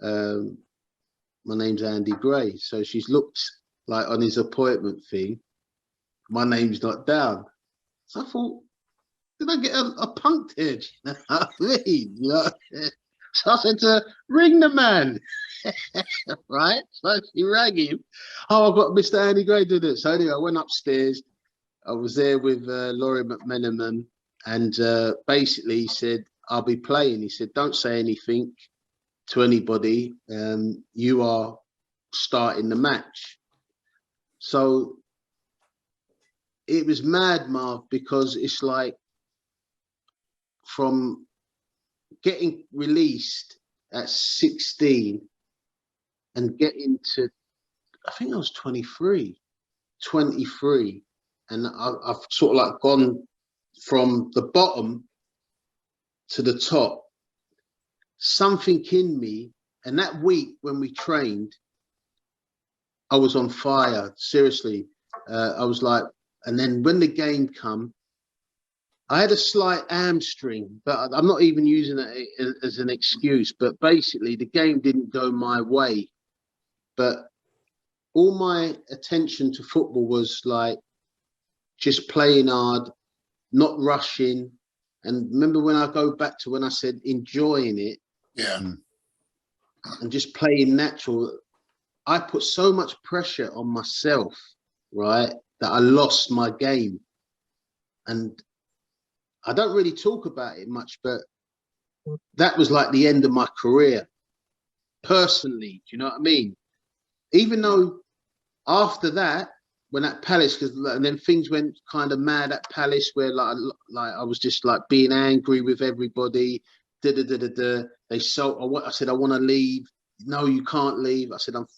My name's Andy Gray. So she's looked on his appointment thing. My name's not down. So I thought, did I get a punked here? You know what I mean? So I said to her, ring the man. Right? So she rang him. Oh, I've got Mr. Andy Gray did it. So anyway, I went upstairs. I was there with Laurie McMenamin, and basically he said, I'll be playing. He said, don't say anything. to anybody, you are starting the match. So it was mad, Marv, because it's like from getting released at 16 and getting to, I think I was 23, and I've sort of like gone from the bottom to the top. Something in me, and that week when we trained, I was on fire, seriously. I was like, and then when the game come, I had a slight hamstring, but I'm not even using it as an excuse, but basically the game didn't go my way. But all my attention to football was like just playing hard, not rushing. And remember when I go back to when I said enjoying it, yeah, and just playing natural, I put so much pressure on myself, right, that I lost my game. And I don't really talk about it much, but that was like the end of my career, personally. Do you know what I mean? Even though after that, when at Palace, because and then things went kind of mad at Palace, where like I was just like being angry with everybody. They sold. I said I want to leave. No, you can't leave. I said I'm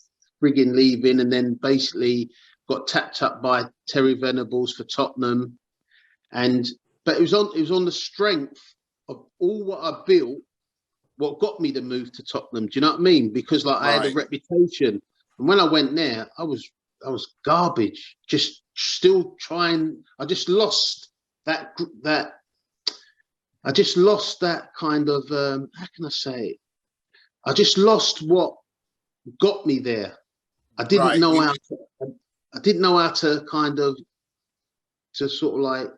frigging leaving, and then basically got tapped up by Terry Venables for Tottenham, but it was on the strength of all what I built, what got me to move to Tottenham. Do you know what I mean? Because like I had a reputation, and when I went there, I was garbage. Just still trying. I just lost that. I just lost that kind of. How can I say it? I just lost what got me there. I didn't know how. I didn't know how to kind of to sort of like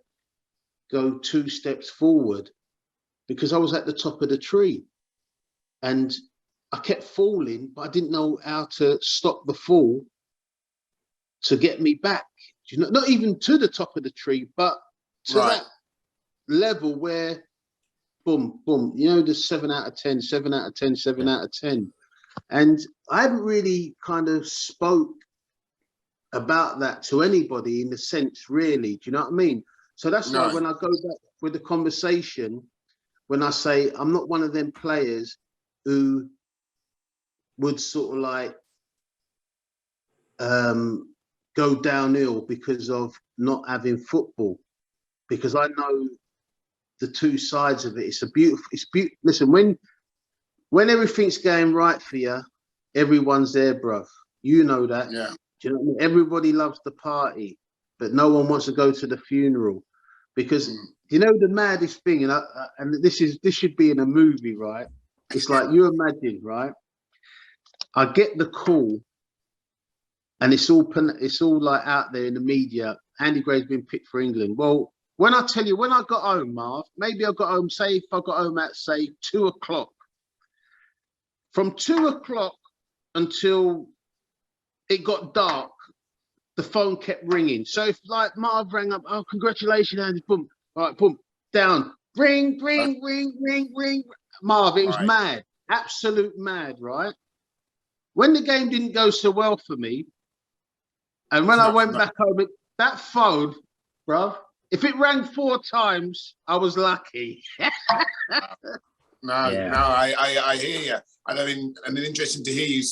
go 2 steps forward, because I was at the top of the tree and I kept falling, but I didn't know how to stop the fall to get me back. You know, not even to the top of the tree, but to that level where boom, boom, you know, the 7 out of 10, 7 out of 10, 7 out of 10. And I haven't really kind of spoke about that to anybody in the sense, really. Do you know what I mean? So that's why when I go back with the conversation, when I say I'm not one of them players who would sort of like go downhill because of not having football, because I know the two sides of it. It's beautiful. Listen, when everything's going right for you, everyone's there, bruv. You know that. Yeah. Do you know what I mean? Everybody loves the party, but no one wants to go to the funeral, because you know the maddest thing, and this should be in a movie, right? It's like, you imagine, right? I get the call, and it's all like out there in the media. Andy Gray's been picked for England. Well, when I tell you, when I got home, Marv, maybe I got home. Say if I got home at say 2 o'clock. From 2 o'clock until it got dark, the phone kept ringing. So if like Marv rang up, oh, congratulations, Andy, boom, all right, boom, down, ring, ring, ring, ring, ring. Marv, it was mad, absolute mad, right? When the game didn't go so well for me, and when I went back home, that phone, bruv, if it rang 4 times, I was lucky. I hear you. And I mean, and it's interesting to hear you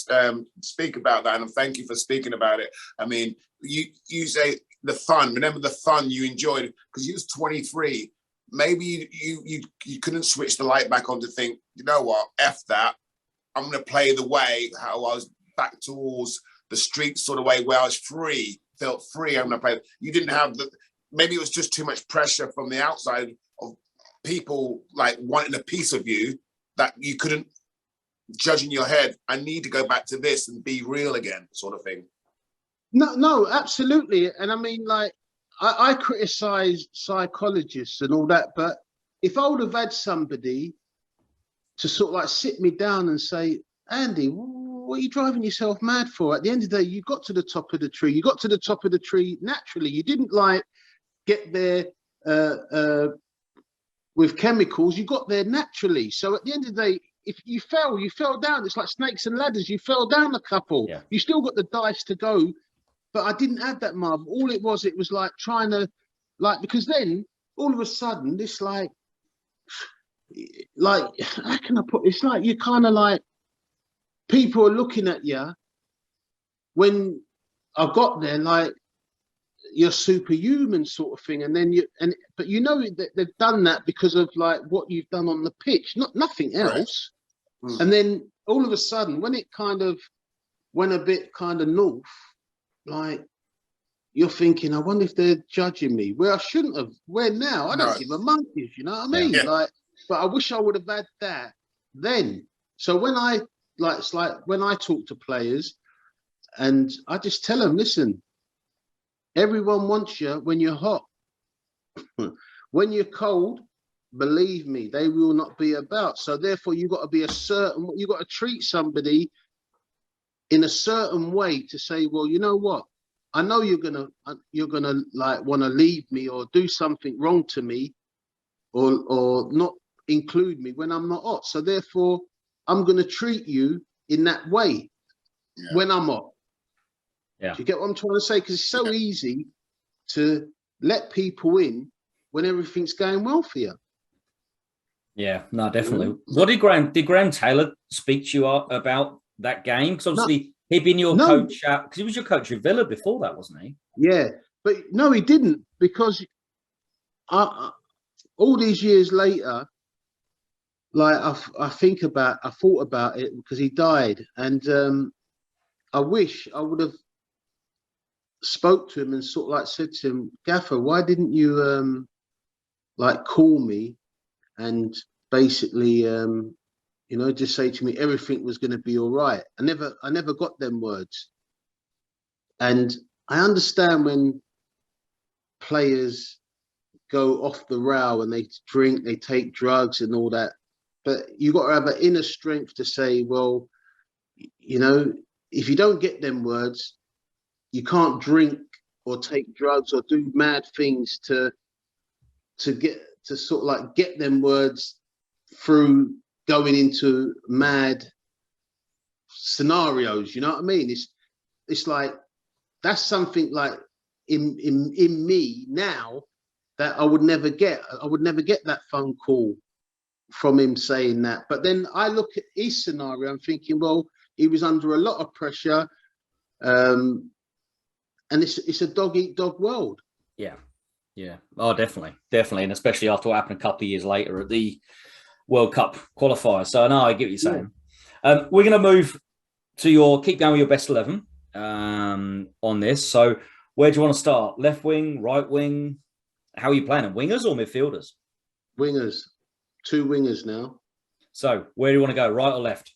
speak about that, and thank you for speaking about it. I mean, you say the fun. Remember the fun you enjoyed, because you was 23. Maybe you couldn't switch the light back on to think, you know what, F that. I'm going to play the way how I was back towards the street sort of way where I was free, felt free. I'm going to play. You didn't have maybe it was just too much pressure from the outside of people like wanting a piece of you that you couldn't judge in your head. I need to go back to this and be real again, sort of thing. No, absolutely. And I mean, like, I criticize psychologists and all that, but if I would have had somebody to sort of like sit me down and say, Andy, what are you driving yourself mad for? At the end of the day, you got to the top of the tree. You got to the top of the tree naturally. You didn't like get there with chemicals. You got there naturally. So at the end of the day, if you fell down. It's like snakes and ladders. You fell down a couple. Yeah. You still got the dice to go, but I didn't have that, Marv. All it was like trying to, like, because then all of a sudden this like how can I put? It's like you kind of like people are looking at you when I got there, like you're superhuman sort of thing, and then but you know that they've done that because of like what you've done on the pitch, nothing else. Right. And then all of a sudden, when it kind of went a bit kind of north, like you're thinking, I wonder if they're judging me where I shouldn't have. Where now I don't give a monkeys, you know what I mean? Yeah. Like, but I wish I would have had that then. So when it's like when I talk to players, and I just tell them, listen. Everyone wants you when you're hot. When you're cold, believe me, they will not be about. So therefore, you've got to be you've got to treat somebody in a certain way to say, well, you know what? I know you're gonna like want to leave me or do something wrong to me or not include me when I'm not hot. So therefore, I'm gonna treat you in that way when I'm hot. Yeah. Do you get what I'm trying to say? Because it's so easy to let people in when everything's going well for you. Yeah, no, definitely. What did Graham Taylor speak to you about that game? Because obviously he'd been your coach because he was your coach at Villa before that, wasn't he? Yeah, but no, he didn't, because all these years later, like I thought about it because he died, and I wish I would have spoke to him and sort of like said to him, Gaffer, why didn't you like call me and basically just say to me everything was going to be all right? I never got them words. And I understand when players go off the rail and they drink, they take drugs and all that, but you got to have an inner strength to say, well, if you don't get them words, you can't drink or take drugs or do mad things to sort of like get them words through going into mad scenarios. You know what I mean? It's like that's something like in me now that I would never get. I would never get that phone call from him saying that. But then I look at his scenario, I'm thinking, well, he was under a lot of pressure. And it's a dog eat dog world. Yeah. Oh, definitely, and especially after what happened a couple of years later at the World Cup qualifier. So no, I get what you're saying. Yeah. We're going to move to keep going with your best 11 on this. So where do you want to start? Left wing, right wing? How are you playing them? Wingers or midfielders? Wingers. 2 wingers now. So where do you want to go? Right or left?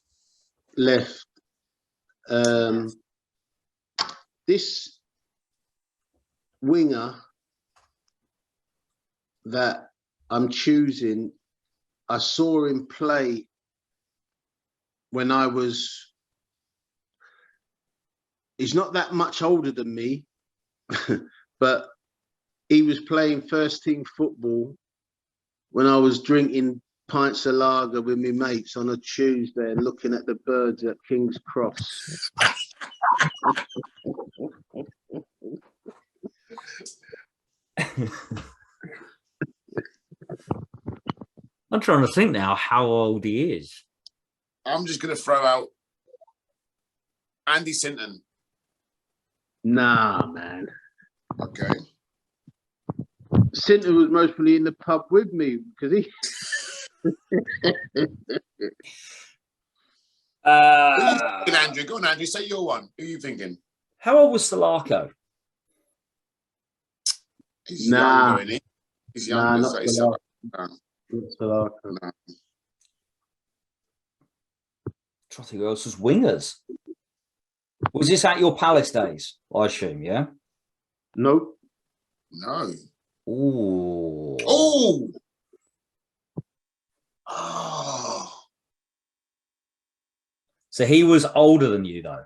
Left. This winger that I'm choosing, I saw him play when he's not that much older than me, but he was playing first team football when I was drinking pints of lager with my mates on a Tuesday and looking at the birds at King's Cross. I'm trying to think now how old he is. I'm just going to throw out Andy Sinton. Nah, man. Okay. Sinton was mostly in the pub with me because he. Andrew, go on, Andrew. Say your one. Who are you thinking? How old was Salako? He's younger, isn't he? He's younger. Not Salako. No. Trying to think who else was wingers. Was this at your Palace days? I assume, yeah. Nope. No. Ooh. Oh. So he was older than you, though.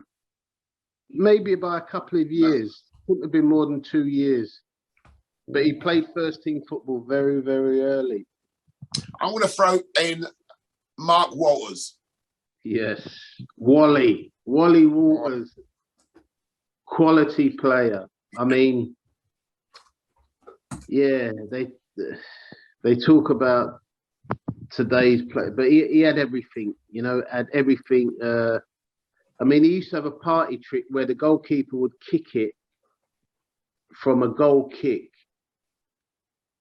Maybe by a couple of years. Couldn't have been more than 2 years. But he played first team football very, very early. I'm going to throw in Mark Walters. Yes, Wally Waters, quality player. I mean, yeah, they talk about today's play, but he had everything, you know, had everything. I mean, he used to have a party trick where the goalkeeper would kick it from a goal kick,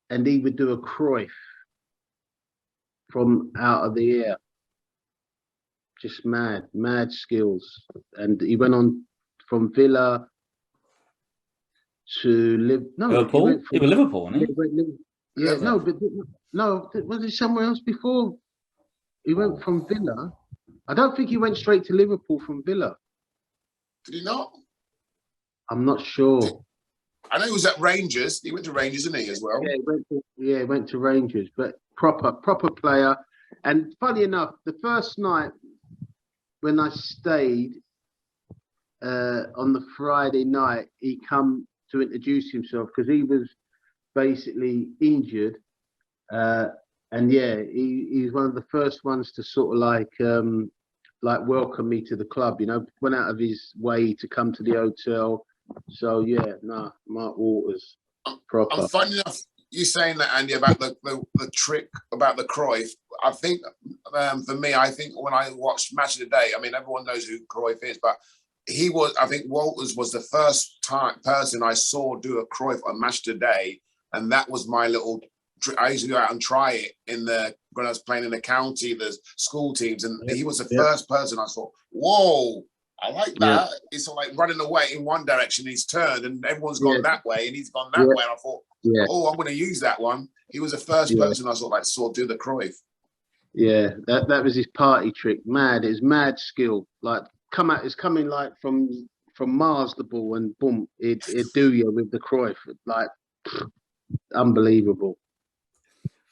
and he would do a Cruyff from out of the air. Just mad skills. And he went on from Villa to Liverpool. He went He was Liverpool, yeah, wasn't yeah, Liverpool. no, but no, was it somewhere else before? He went from Villa. I don't think he went straight to Liverpool from Villa. Did he not? I'm not sure. I know he was at Rangers. He went to Rangers, didn't he, as well? Yeah, he went to Rangers, but proper player. And funny enough, the first night when I stayed on the Friday night, he come to introduce himself because he was basically injured. And yeah, he's one of the first ones to sort of like welcome me to the club, you know, went out of his way to come to the hotel. So yeah, Mark Waters, proper. I'm funny enough you saying that, Andy, about the trick about the Cruyff. I think for me, I think when I watched Match of the Day, I mean, everyone knows who Cruyff is, but I think Walters was the first person I saw do a Cruyff on Match of the Day, and that was my little. I used to go out and try it when I was playing in the county, the school teams, and he was the first person I saw. Whoa, I like that. It's sort of like running away in one direction, he's turned, and everyone's gone that way, and he's gone that way. And I thought, oh, I'm going to use that one. He was the first person I saw do the Cruyff. Yeah, that was his party trick. Mad, it's mad skill. Like it's coming like from Mars, the ball, and boom, it do you with the Cruyff. Like unbelievable.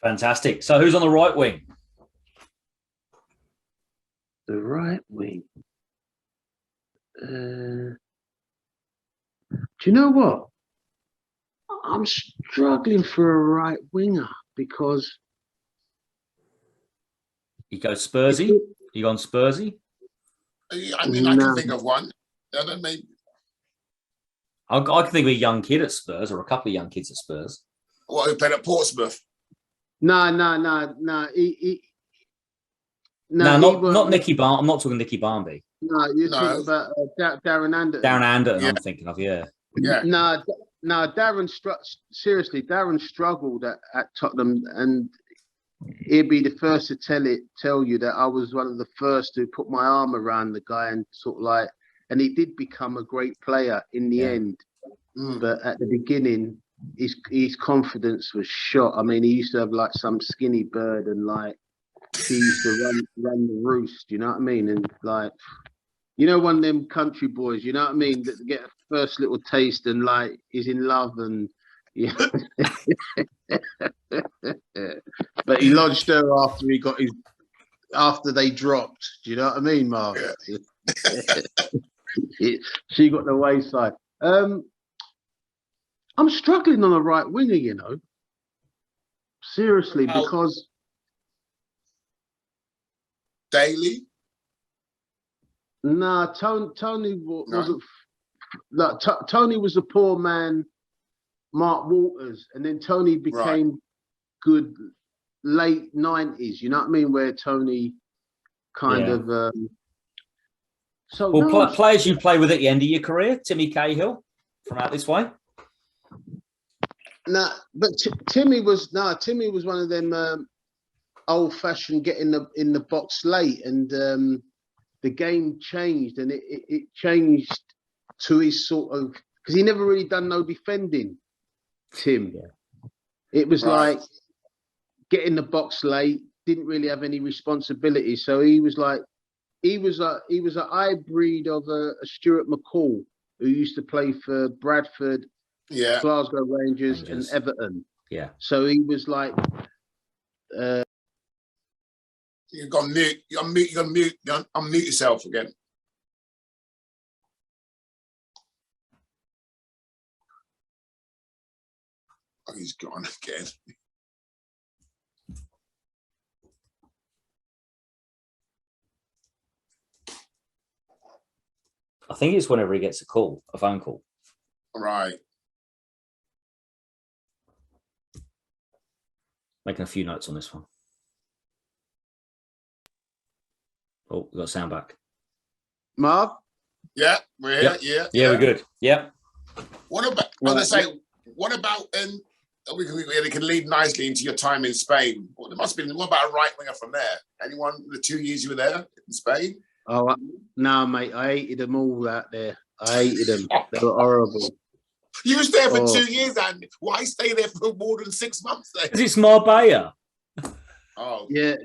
Fantastic. So who's on the right wing? The right wing. Do you know what? I'm struggling for a right winger because You go Spursy. You gone Spursy? I mean, I can think of one. I don't know. I can think of a young kid at Spurs or a couple of young kids at Spurs. What, who played at Portsmouth? No. Not Nicky Barn. I'm not talking Nicky Barmby. No, you're talking about Darren Anderton. Darren Anderton, I'm thinking of, yeah. No, Darren struggled at Tottenham, and he'd be the first to tell you that I was one of the first to put my arm around the guy and sort of like, and he did become a great player in the end. But at the beginning, his confidence was shot. I mean, he used to have like some skinny bird and like he used to run the roost, you know what I mean? And like, you know, one of them country boys, you know what I mean, that get a first little taste and like is in love and yeah. But he lodged her after they dropped. Do you know what I mean, Mark? Yeah. She got the wayside. I'm struggling on a right winger, you know. Seriously, because Daly? Nah, Tony wasn't. No, Tony was a poor man, Mark Waters, and then Tony became good late 90s. You know what I mean? Where Tony kind of. Players you play with at the end of your career, Timmy Cahill from out this way. Nah, but Timmy was one of them old-fashioned get in the box late, and the game changed, and it changed to his sort of, because he never really done no defending. Tim, it was like get in the box late, didn't really have any responsibility, so he was a hybrid of a Stuart McCall who used to play for Bradford, Glasgow Rangers, and Everton. Yeah. So he was like. You've got mute. You unmute yourself again. Oh, he's gone again. I think it's whenever he gets a phone call. Right. Making a few notes on this one. Oh, we got sound back. Marv? Yeah, we're here. Yep. Yeah, we're good. Yeah. What about? I was gonna say, what about? We can lead nicely into your time in Spain. Well, there must have been. What about a right winger from there? Anyone? The 2 years you were there in Spain? Oh no, mate! I hated them all out there. I hated them. They were horrible. You was there for 2 years, and why stay there for more than 6 months? Then? Because it's Marbella. Oh yeah,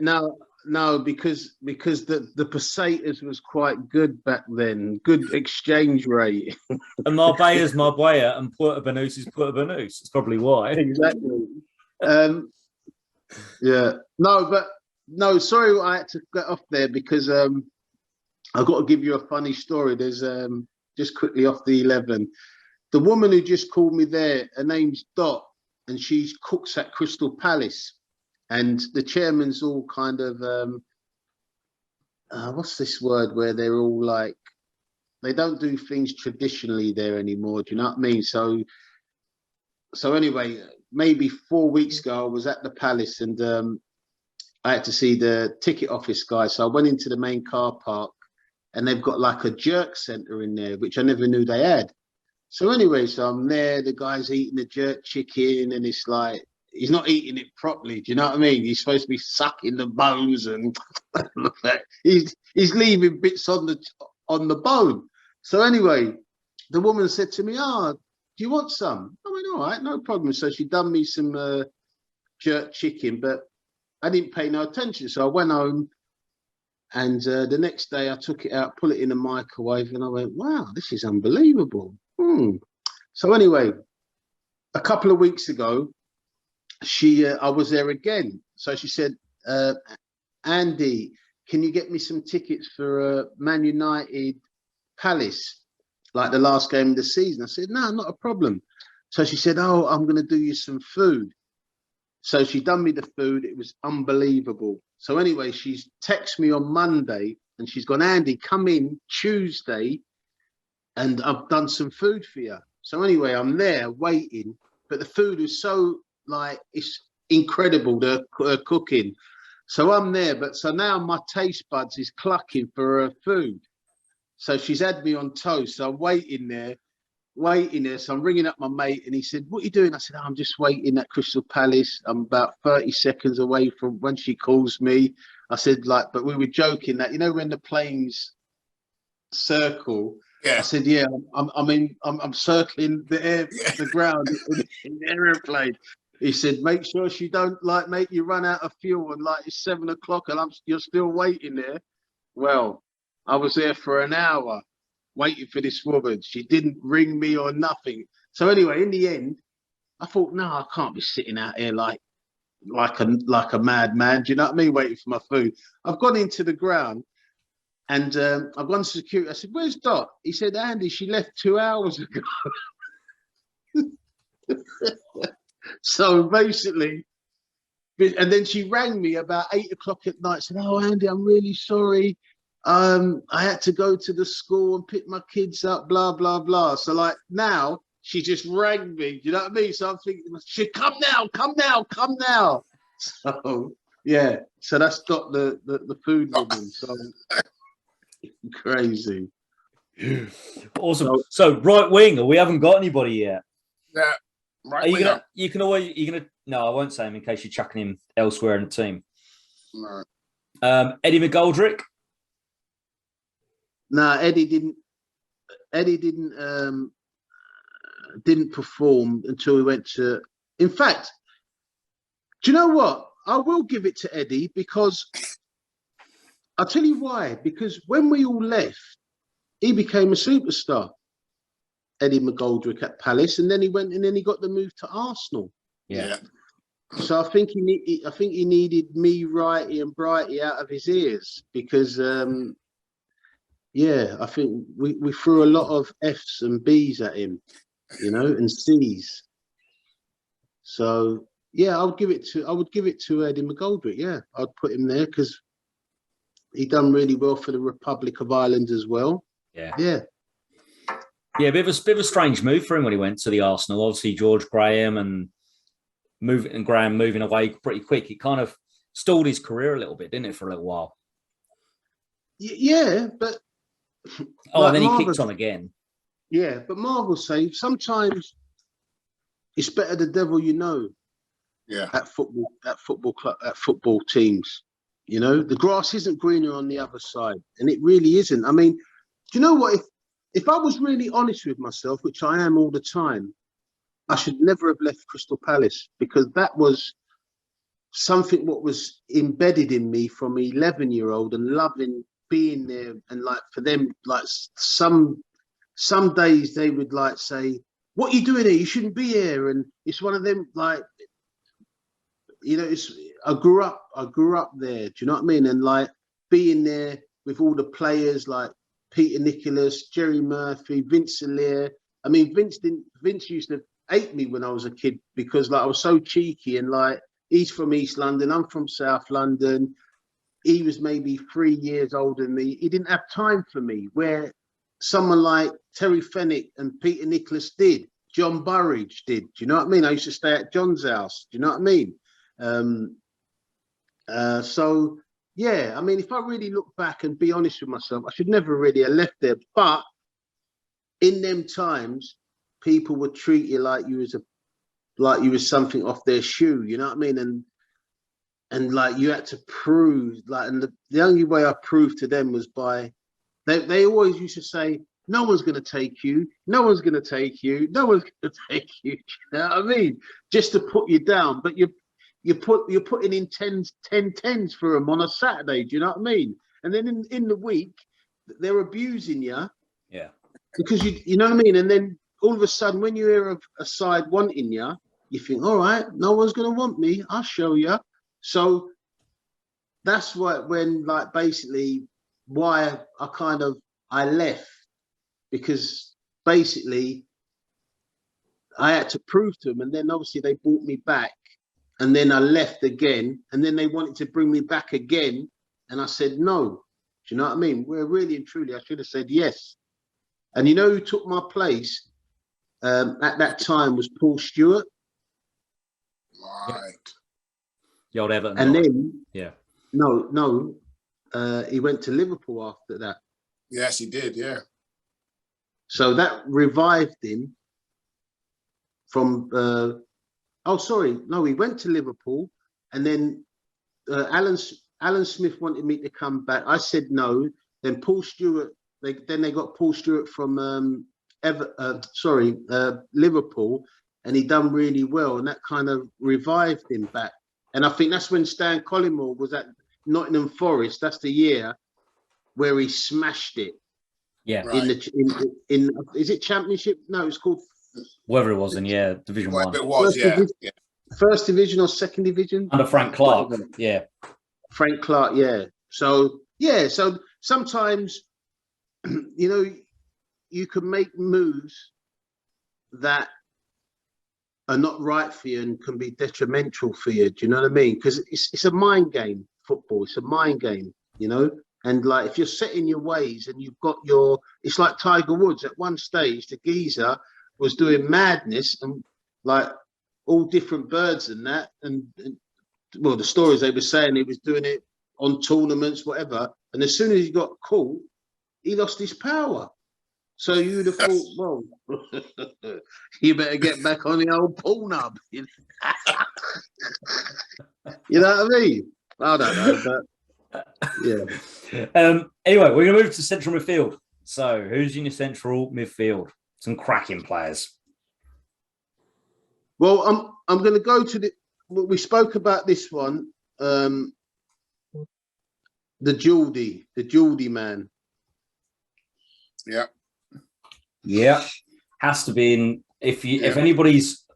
no, because the pesetas was quite good back then. Good exchange rate. And Marbella's Marbella and Puerto Banús is Puerto Banús. That's probably why. Exactly. Yeah. No, sorry, I had to get off there because I've got to give you a funny story. There's just quickly off the 11. The woman who just called me there, her name's Dot, and she cooks at Crystal Palace. And the chairman's all kind of what's this word where they're all like, they don't do things traditionally there anymore. Do you know what I mean? So anyway, maybe 4 weeks ago, I was at the Palace and I had to see the ticket office guy. So I went into the main car park and they've got like a jerk center in there, which I never knew they had. So anyway, so I'm there, the guy's eating the jerk chicken and it's like, he's not eating it properly. Do you know what I mean? He's supposed to be sucking the bones and he's leaving bits on the bone. So anyway, the woman said to me, "Oh, do you want some?" I went, "All right, no problem." So she done me some jerk chicken, but I didn't pay no attention. So I went home and the next day I took it out, put it in the microwave and I went, "Wow, this is unbelievable." So anyway, a couple of weeks ago, I was there again. So she said, "Andy, can you get me some tickets for Man United Palace, like the last game of the season?" I said, "No, not a problem." So she said, "Oh, I'm going to do you some food." So she done me the food. It was unbelievable. So anyway, she's texted me on Monday and she's gone, "Andy, come in Tuesday and I've done some food for you." So anyway, I'm there waiting, but the food was so like, it's incredible, the cooking. So I'm there, but so now my taste buds is clucking for her food. So she's had me on toast. So I'm waiting there. So I'm ringing up my mate and he said, "What are you doing?" I said, "I'm just waiting at Crystal Palace. I'm about 30 seconds away from when she calls me." I said, like, but we were joking that, you know, when the planes circle, yeah. I said, "Yeah, I'm circling the ground in the airplane." He said, "Make sure she don't like make you run out of fuel and like it's 7 o'clock and you're still waiting there." Well, I was there for an hour waiting for this woman. She didn't ring me or nothing. So anyway, in the end, I thought, no, I can't be sitting out here like a madman. Do you know what I mean? Waiting for my food. I've gone into the ground and I've gone to security. I said, "Where's Dot?" He said, "Andy, she left 2 hours ago." So basically, and then she rang me about 8 o'clock at night, said, "Oh, Andy, I'm really sorry. I had to go to the school and pick my kids up, blah, blah, blah." So like now she just rang me, do you know what I mean? So I'm thinking, she come now. So yeah, so that's got the food woman. So crazy. Awesome. So right winger, we haven't got anybody yet. Yeah. Right. No, I won't say him in case you're chucking him elsewhere in the team. No. Eddie McGoldrick. No, Eddie didn't perform until we went to. In fact, do you know what? I will give it to Eddie because I'll tell you why. Because when we all left, he became a superstar. Eddie McGoldrick at Palace, and then he got the move to Arsenal. Yeah. So I think he needed me, Righty, and Brighty out of his ears because I think we threw a lot of F's and B's at him, you know, and C's. So yeah, I would give it to Eddie McGoldrick. Yeah, I'd put him there because he done really well for the Republic of Ireland as well. Yeah. Yeah. Yeah, a bit of a strange move for him when he went to the Arsenal. Obviously, George Graham and Graham moving away pretty quick. It kind of stalled his career a little bit, didn't it, for a little while? Yeah, but Oh, and then he kicked on again. Yeah, but Marv will say sometimes it's better the devil you know. Yeah. At football club, at football teams, you know, the grass isn't greener on the other side, and it really isn't. I mean, do you know what? If I was really honest with myself, which I am all the time, I should never have left Crystal Palace, because that was something what was embedded in me from 11-year-old and loving being there. And like for them, like some days they would like say, "What are you doing here? You shouldn't be here." And it's one of them, like, you know, I grew up there. Do you know what I mean? And like being there with all the players like Peter Nicholas, Jerry Murphy, Vince Allaire. I mean, Vince used to hate me when I was a kid because like I was so cheeky, and like he's from East London, I'm from South London. He was maybe 3 years older than me. He didn't have time for me, where someone like Terry Fenwick and Peter Nicholas did. John Burridge did. Do you know what I mean? I used to stay at John's house. Do you know what I mean? So yeah, I mean, if I really look back and be honest with myself, I should never really have left there. But in them times, people would treat you like you was something off their shoe. You know what I mean? And like you had to prove, like, and the only way I proved to them was by they always used to say, "No one's going to take you. No one's going to take you. No one's going to take you." You know what I mean? Just to put you down, but you're putting in 10s for them on a Saturday. Do you know what I mean? And then in the week, they're abusing you. Yeah. Because you know what I mean? And then all of a sudden, when you hear of a side wanting you, you think, all right, no one's going to want me. I'll show you. So that's when like basically why I left, because basically I had to prove to them. And then obviously they brought me back. And then I left again, and then they wanted to bring me back again, and I said no. Do you know what I mean? Where really and truly, I should have said yes. And you know who took my place at that time was Paul Stewart. Right. The old Everton. And then no, he went to Liverpool after that. Yes, he did. Yeah. So that revived him from. He went to Liverpool, and then Alan Smith wanted me to come back. I said no. Then Paul Stewart. They got Paul Stewart from Liverpool, and he done really well, and that kind of revived him back. And I think that's when Stan Collymore was at Nottingham Forest. That's the year where he smashed it. Yeah. Right. In is it Championship? No, it's called. Whatever it was in Division 1. It was, yeah. First division or second division? Under Frank Clark. Yeah. Frank Clark, yeah. So sometimes, you know, you can make moves that are not right for you and can be detrimental for you. Do you know what I mean? Because it's a mind game, football. It's a mind game, you know? And like if you're set in your ways and you've got it's like Tiger Woods at one stage, the geezer was doing madness and like all different birds and that. And well, the stories they were saying, he was doing it on tournaments, whatever. And as soon as he got caught, he lost his power. So you'd have thought, well, you better get back on the old Pornhub. You know what I mean? I don't know, but yeah. Anyway, we're going to move to central midfield. So who's in your central midfield? Some cracking players. Well, I'm going to go to we spoke about this one, the Geordie man. Yeah. Yeah. Has to be in. If anybody's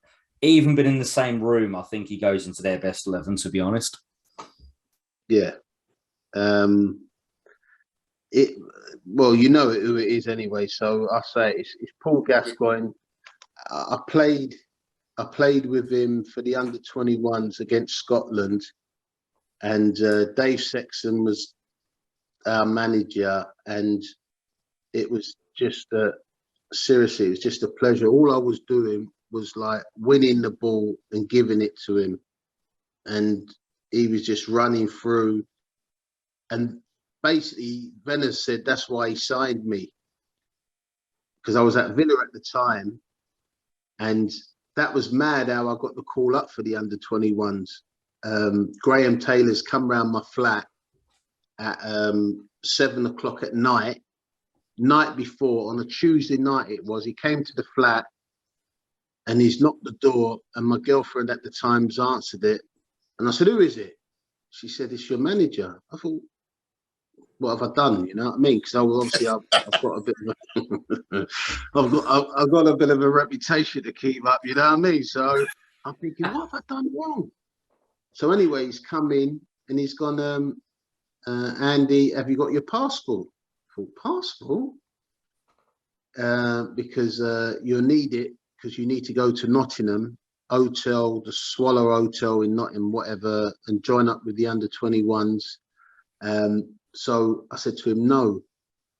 even been in the same room, I think he goes into their best 11, to be honest. Yeah. Well, you know who it is anyway, so I say it's Paul Gascoigne. I played with him for the under-21s against Scotland, and Dave Sexton was our manager, and it was just seriously, it was just a pleasure. All I was doing was like winning the ball and giving it to him, and he was just running through. And basically, Venner said that's why he signed me, because I was at Villa at the time, and that was mad how I got the call up for the under-21s. Graham Taylor's come round my flat at 7 o'clock at night before, on a Tuesday night it was. He came to the flat and he's knocked the door, and my girlfriend at the time's answered it. And I said, "Who is it?" She said, "It's your manager." I thought, what have I done? You know what I mean? Because obviously I've got a bit of I've got a bit of a reputation to keep up. You know what I mean? So I'm thinking, what have I done wrong? So anyway, he's come in and he's gone, "Andy, have you got your passport?" I thought, passport? Because you'll need it, because you need to go to Nottingham Hotel, the Swallow Hotel in Nottingham, whatever, and join up with the under-21s. So I said to him, no,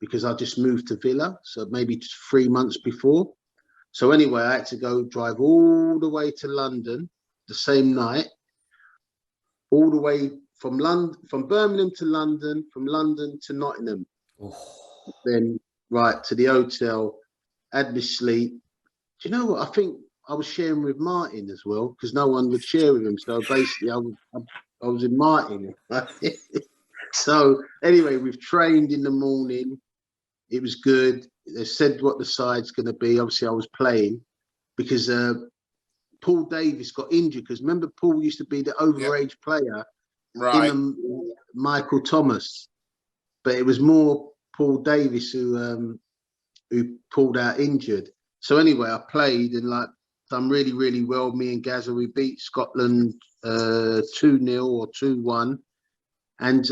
because I just moved to Villa, so maybe 3 months before. So anyway, I had to drive all the way to London the same night, all the way from Birmingham to London, from London to Nottingham. Then right to the hotel, had my sleep. Do you know what? I think I was sharing with Martin as well, because no one would share with him. So basically, I was in Martin. So anyway, we've trained in the morning. It was good. They said what the side's going to be. Obviously, I was playing because Paul Davis got injured. Because remember, Paul used to be the overage player, right? Him and Michael Thomas, but it was more Paul Davis who pulled out injured. So anyway, I played and like done really, really well. Me and Gazza, we beat Scotland 2-0 or 2-1. And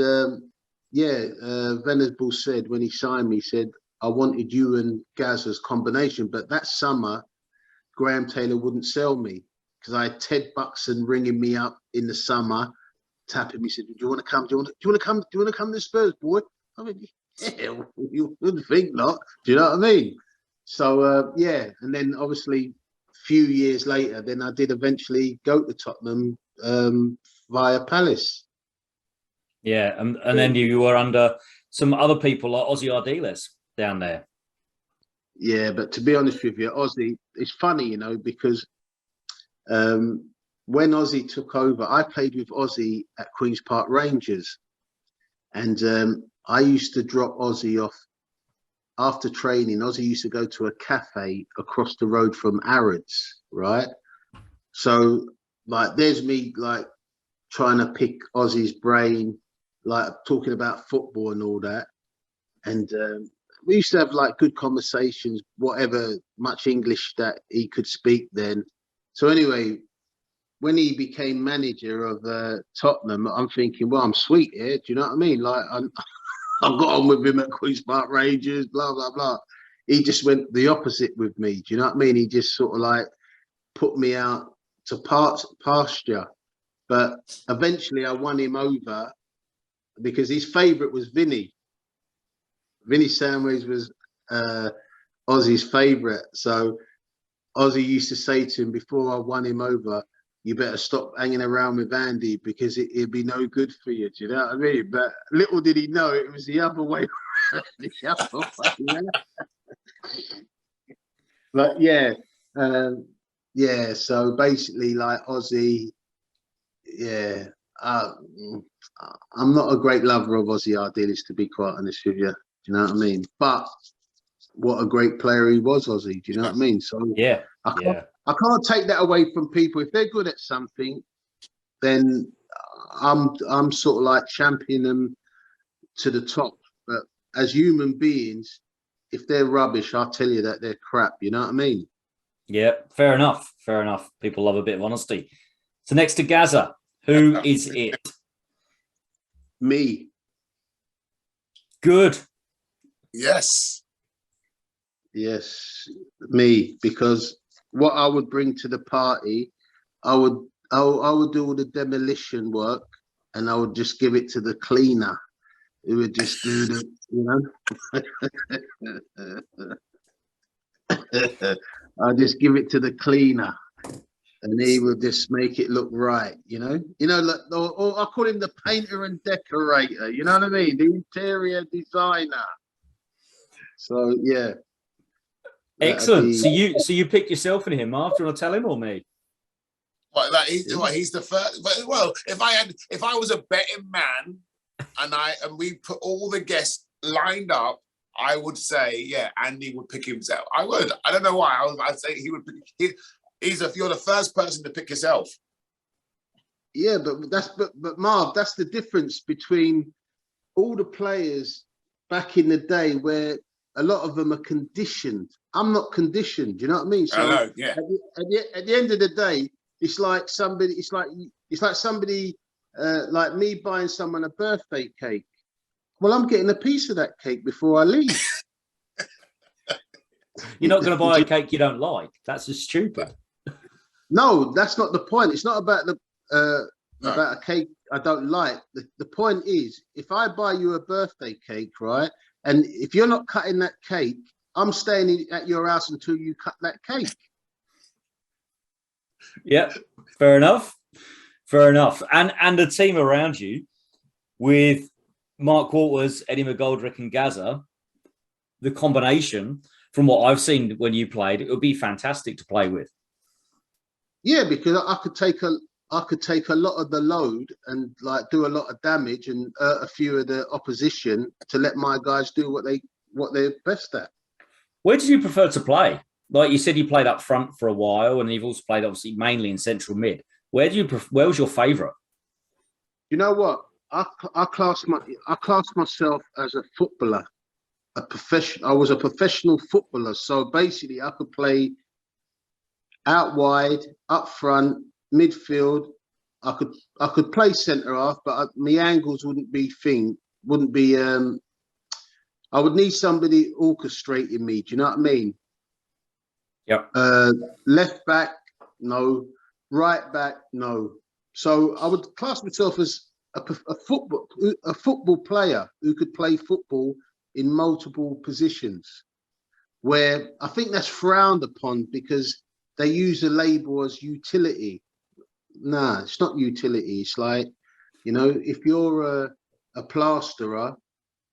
Venables said when he signed me, he said, I wanted you and Gazza's combination. But that summer, Graham Taylor wouldn't sell me because I had Ted Buxton ringing me up in the summer, tapping me, said, "Do you want to come? Do you want to come to Spurs, boy?" I mean, yeah, you wouldn't think not. Do you know what I mean? So and then obviously a few years later, then I did eventually go to Tottenham via Palace. Yeah, and then you were under some other people like Ozzy Ardiles down there. Yeah, but to be honest with you, Ozzy, it's funny, you know, because when Ozzy took over, I played with Ozzy at Queen's Park Rangers, and I used to drop Ozzy off after training. Ozzy used to go to a cafe across the road from Arrods, right? So like, there's me like trying to pick Ozzy's brain, like talking about football and all that. And we used to have like good conversations, whatever much English that he could speak then. So anyway, when he became manager of Tottenham, I'm thinking, well, I'm sweet here. Do you know what I mean? Like, I got on with him at Queen's Park Rangers, blah, blah, blah. He just went the opposite with me. Do you know what I mean? He just sort of like put me out to pasture. But eventually I won him over because his favourite was Vinny. Vinny Sandways was Ozzy's favourite. So Ozzy used to say to him before I won him over, you better stop hanging around with Andy because it'd be no good for you. Do you know what I mean? But little did he know it was the other way around. But so basically like Ozzy, I'm not a great lover of Ozzy Ardiles, to be quite honest with you. Do you know what I mean? But what a great player he was, Ozzy. Do you know what I mean? So I can't take that away from people. If they're good at something, then I'm sort of like championing them to the top. But as human beings, if they're rubbish, I'll tell you that they're crap. You know what I mean? Yeah, fair enough. Fair enough. People love a bit of honesty. So next to Gazza, who is it? Me. Good. Yes, me. Because what I would bring to the party, I would do all the demolition work, and I would just give it to the cleaner, who would just do the, you know. I'll just give it to the cleaner, and he will just make it look right. Like, or I call him the painter and decorator. You know what I mean? The interior designer. So yeah, Excellent. So you pick yourself and him, Mark. Do you want to tell him or me? He's the first. But, well, if I was a betting man, and we put all the guests lined up, I would say, yeah, Andy would pick himself. I would. I don't know why. I'd say he would pick. You're the first person to pick yourself. Yeah, but Marv, that's the difference between all the players back in the day, where a lot of them are conditioned. I'm not conditioned. You know what I mean? So I know, yeah. At the end of the day, it's like somebody. It's like somebody like me buying someone a birthday cake. Well, I'm getting a piece of that cake before I leave. You're not going to buy a cake you don't like. That's just stupid. No, that's not the point. It's not about about a cake I don't like. The point is, if I buy you a birthday cake, right, and if you're not cutting that cake, I'm staying at your house until you cut that cake. Yeah, fair enough. Fair enough. And the team around you with Mark Walters, Eddie McGoldrick, and Gaza, the combination, from what I've seen when you played, it would be fantastic to play with. Yeah, because I could take a lot of the load and like do a lot of damage and a few of the opposition to let my guys do what they're best at. Where did you prefer to play? Like you said, you played up front for a while, and you've also played obviously mainly in central mid. Where was your favourite? You know what? I class myself as a footballer, a professional. I was a professional footballer, so basically I could play out wide, up front, midfield. I could play centre half, but my angles wouldn't be. I would need somebody orchestrating me. Do you know what I mean? Yep. Left back, no. Right back, no. So I would class myself as a football player who could play football in multiple positions. Where I think that's frowned upon because they use the label as utility. Nah, it's not utility. It's like, if you're a plasterer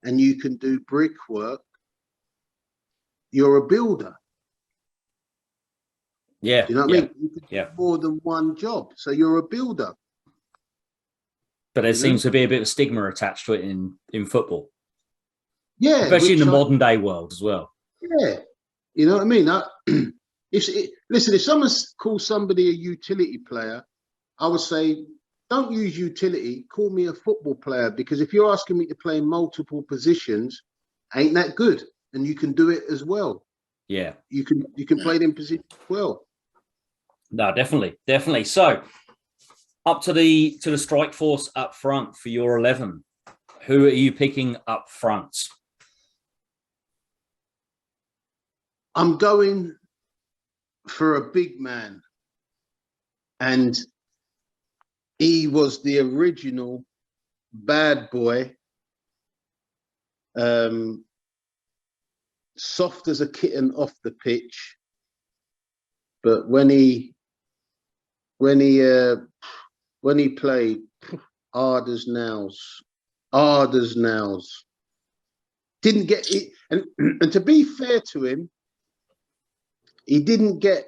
and you can do brickwork, you're a builder. Yeah. Do you know what I mean? You can do more than one job. So you're a builder. But there seems to be a bit of stigma attached to it in football. Yeah. Especially in the modern day world as well. Yeah. You know what I mean? Listen, if someone calls somebody a utility player, I would say, don't use utility, call me a football player, because if you're asking me to play multiple positions, ain't that good? And you can do it as well. Yeah. You can play them positions well. No, definitely. So up to the strike force up front for your 11. Who are you picking up front? I'm going for a big man. And he was the original bad boy. Soft as a kitten off the pitch. But when he played, hard as nails. Didn't get it, and to be fair to him, he didn't get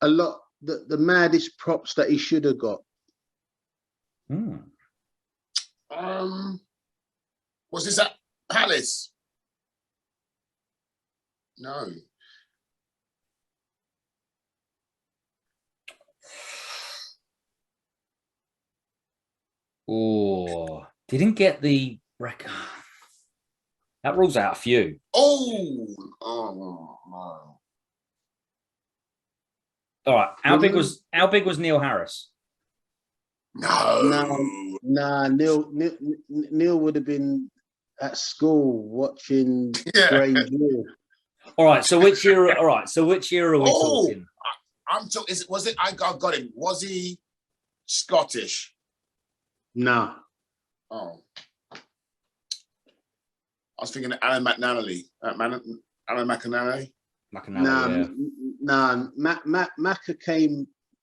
a lot the maddest props that he should have got. Was this at Palace? No. Oh, didn't get the record. That rules out a few. Oh no. All right. How big was Neil Harris? No. Neil would have been at school watching Grange Hill. All right. So which year? All right. So which year are we talking? I'm talking. Was it? I got him. Was he Scottish? No. Oh. I was thinking of Alan McNally. Alan McNally. McAnally, Macca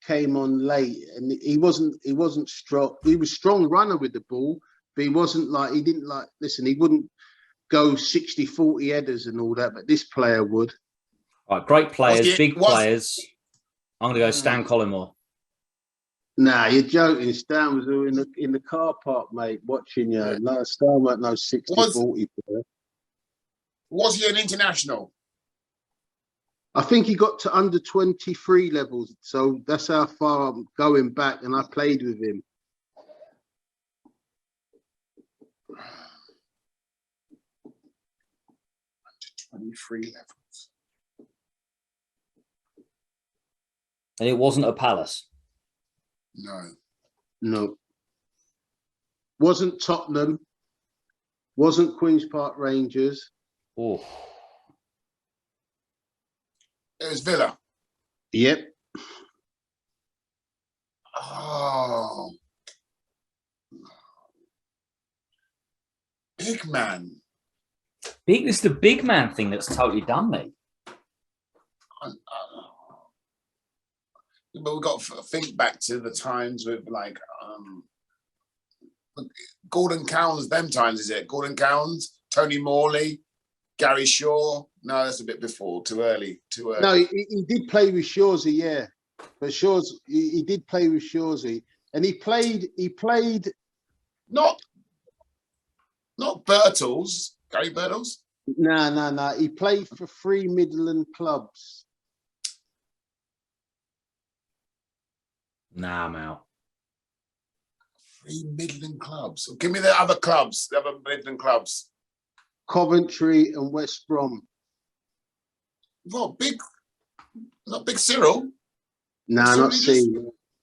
came on late, and he wasn't strong. He was strong runner with the ball, but he wouldn't go 60-40 headers and all that, but this player would. All right, great players, big players. I'm going to go Stan Collymore. Nah, you're joking. Stan was in the car park, mate, watching you. Yeah. No, Stan weren't no 60-40 player. Was he an international? I think he got to under 23 levels, so that's how far I'm going back, and I played with him. Under 23 levels. And it wasn't a Palace? No. Wasn't Tottenham. Wasn't Queen's Park Rangers. Oh. It was Villa. Yep. Oh. Big man. It's the big man thing that's totally done me. But we've got to think back to the times with like Gordon Cowans, them times, is it? Gordon Cowans, Tony Morley, Gary Shaw. No, that's a bit before. Too early. No, he did play with Shawsey, yeah. But he did play with Shawsey. And he played not Birtles, Gary Birtles. No. He played for 3 Midland clubs. Nah, Mal. 3 Midland clubs. Give me the other clubs, the other Midland clubs. Coventry and West Brom. Well, not Big Cyril. No, not C.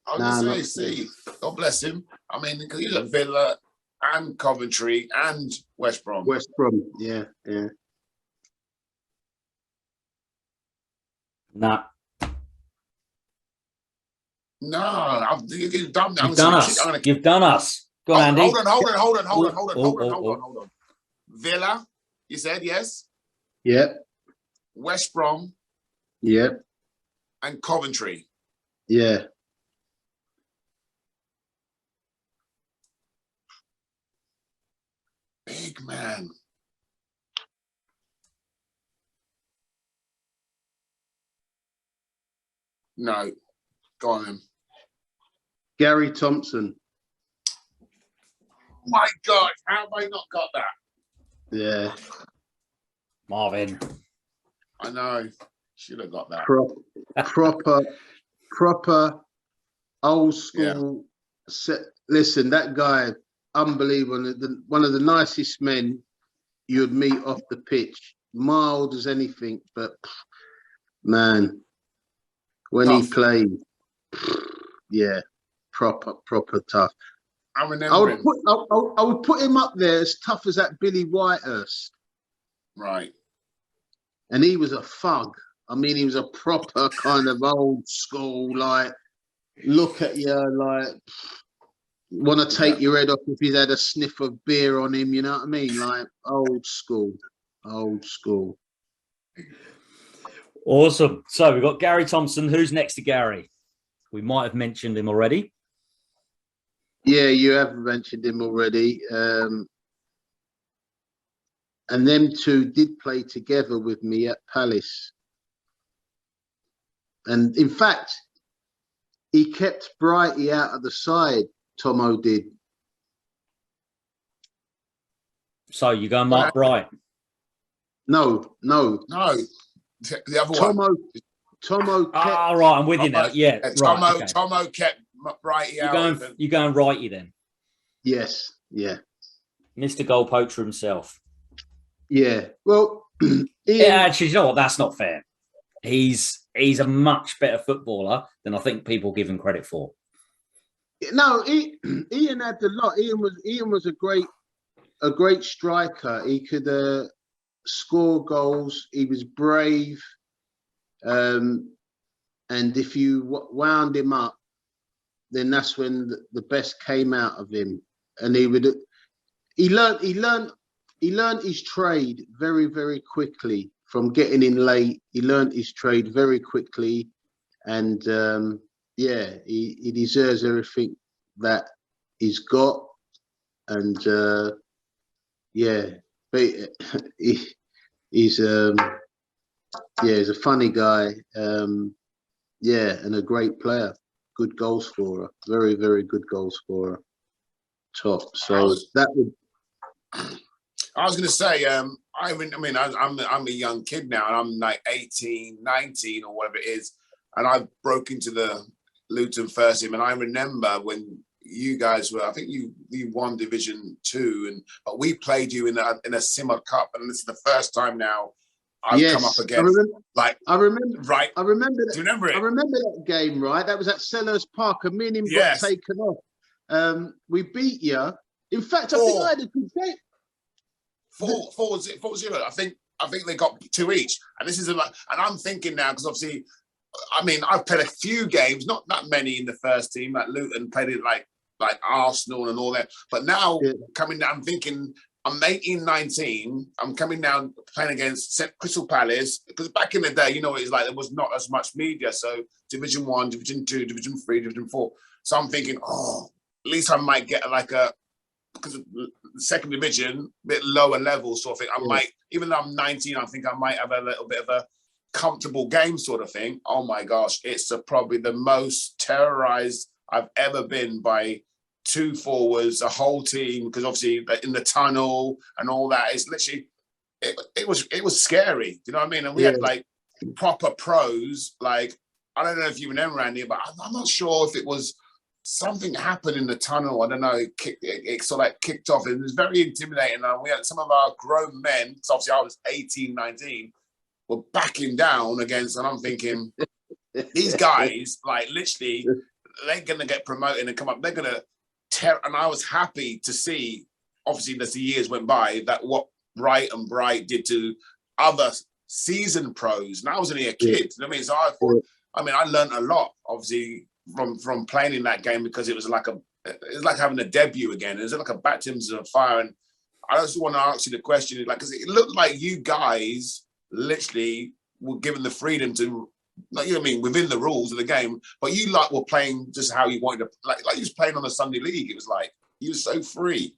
I was going to say C. God bless him. I mean, because he's at Villa and Coventry and West Brom. West Brom, yeah. Nah. No, you've done us. You've done us. Go on, Andy. Hold on. Villa, you said yes? Yep. West Brom. Yep. And Coventry. Yeah. Big man. No. Go on then. Gary Thompson. Oh my God, how have I not got that? Yeah. Marvin. I know. Should have got that. Proper old school. Yeah. Listen, that guy, unbelievable. One of the nicest men you would meet off the pitch. Mild as anything, but man, when he played, yeah, proper tough. I would put him up there as tough as that Billy Whitehurst. Right. And he was a thug. I mean, he was a proper kind of old school, like, look at you, like, want to take your head off if he's had a sniff of beer on him, you know what I mean? Like, old school. Awesome. So we've got Gary Thompson. Who's next to Gary? We might have mentioned him already. Yeah, you have mentioned him already. And them two did play together with me at Palace. And in fact, he kept Brighty out of the side, Tomo did. So you go Mark Bright? No. The other Tomo kept... Ah, right, I'm with you now. Yeah, right. Okay. Tomo kept Brighty out. You're going righty then? Yes, yeah. Mr. Goal Poacher himself. Yeah, well... actually, you know what? That's not fair. He's a much better footballer than I think people give him credit for. No, Ian had a lot. Ian was a great striker. He could score goals. He was brave, and if you wound him up, then that's when the best came out of him. And he learned his trade very, very quickly from getting in late. He learned his trade very quickly, and yeah, he deserves everything that he's got. And yeah, but he's he's a funny guy. Yeah, and a great player, good goal scorer, very, very good goal scorer. Top. So that would. I was going to say, I'm a young kid now, and I'm like 18, 19 or whatever it is, and I broke into the Luton first team, and I remember when you guys were, I think you won Division 2, but we played you in a Simmer Cup, and this is the first time now I've come up against. I remember. Right. I remember that. Do you remember it? I remember that game. Right. That was at Sellers Park, and me and him got taken off. We beat you. In fact, I think I had a good game. 4-0. I think they got 2 each, and this is and I'm thinking now, because obviously, I mean, I've played a few games, not that many in the first team. Like Luton played it like Arsenal and all that, but now coming down, I'm thinking I'm 18, 19. I'm coming down playing against Crystal Palace, because back in the day, you know, it's like there was not as much media. So Division 1, Division 2, Division 3, Division 4. So I'm thinking, at least I might get because of the second division, a bit lower level sort of thing. I might, even though I'm 19, I think I might have a little bit of a comfortable game sort of thing. Oh my gosh, it's probably the most terrorized I've ever been by 2 forwards, a whole team, because obviously in the tunnel and all that. It's literally, it was scary. Do you know what I mean? And we had like proper pros. Like, I don't know if you remember, Randy, but I'm not sure if it was something happened in the tunnel. I don't know. It sort of like kicked off. It was very intimidating. And we had some of our grown men, because obviously I was 18, 19, were backing down against, and I'm thinking, these guys, like literally, they're going to get promoted and come up. They're going to tear. And I was happy to see, obviously, as the years went by, that what Wright and Bright did to other seasoned pros. And I was only a kid. You know what I mean? So I thought, I learned a lot, obviously, from playing in that game, because it was like having a debut again. It was like a baptism of fire. And I just want to ask you the question, like, because it looked like you guys literally were given the freedom to, like, you know what I mean, within the rules of the game, but you like were playing just how you wanted to, like you was playing on the Sunday league. It was like you were so free.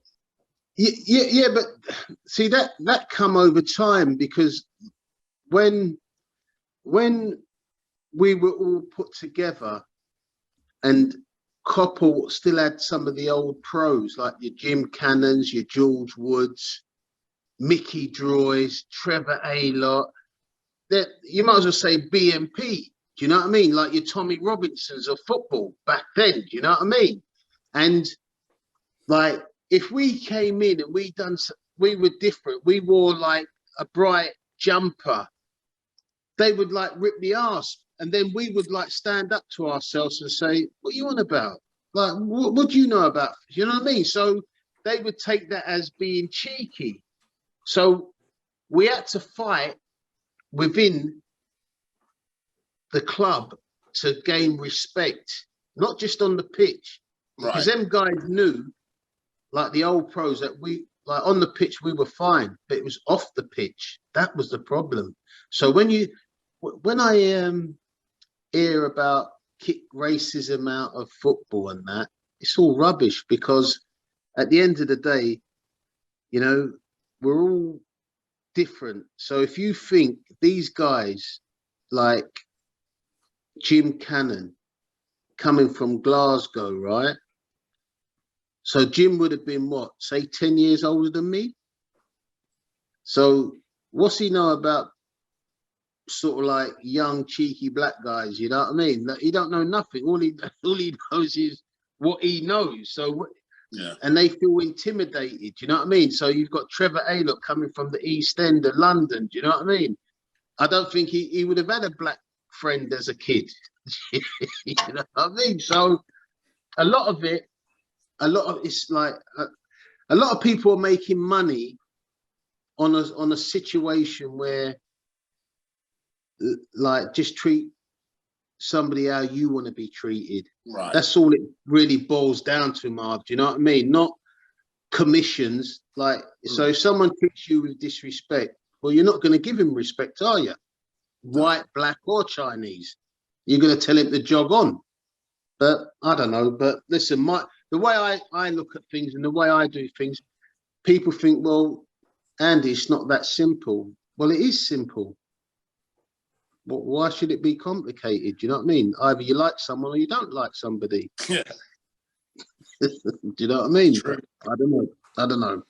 Yeah, but see that come over time, because when we were all put together, and Coppell still had some of the old pros, like your Jim Cannons, your George Woods, Mickey Droys, Trevor Aylott. That you might as well say BMP. Do you know what I mean? Like your Tommy Robinsons of football back then. Do you know what I mean? And like, if we came in and we were different. We wore like a bright jumper. They would like rip the arse. And then we would like stand up to ourselves and say, what are you on about? Like, what do you know about? You know what I mean? So they would take that as being cheeky. So we had to fight within the club to gain respect, not just on the pitch. Because them guys knew, like the old pros, that we, like on the pitch, we were fine, but it was off the pitch. That was the problem. So when I hear about kick racism out of football and that, it's all rubbish, because at the end of the day, you know, we're all different. So if you think these guys like Jim Cannon coming from Glasgow, right? So Jim would have been what, say 10 years older than me? So what's he know about sort of like young cheeky black guys? You know what I mean? Like, he don't know nothing. All he knows is what he knows. So and they feel intimidated. You know what I mean? So you've got Trevor Aylott coming from the East End of London. Do you know what I mean? I don't think he would have had a black friend as a kid. You know what I mean? So a lot of it's like a lot of people are making money on a situation where, like, just treat somebody how you want to be treated. Right. That's all it really boils down to, Marv. Do you know what I mean? Not commissions. Like, so if someone treats you with disrespect, well, you're not going to give him respect, are you? White, black, or Chinese. You're going to tell him to jog on. But I don't know. But listen, the way I look at things and the way I do things, people think, well, Andy, it's not that simple. Well, it is simple. But why should it be complicated? Do you know what I mean? Either you like someone or you don't like somebody. Yeah. Do you know what I mean? True. I don't know.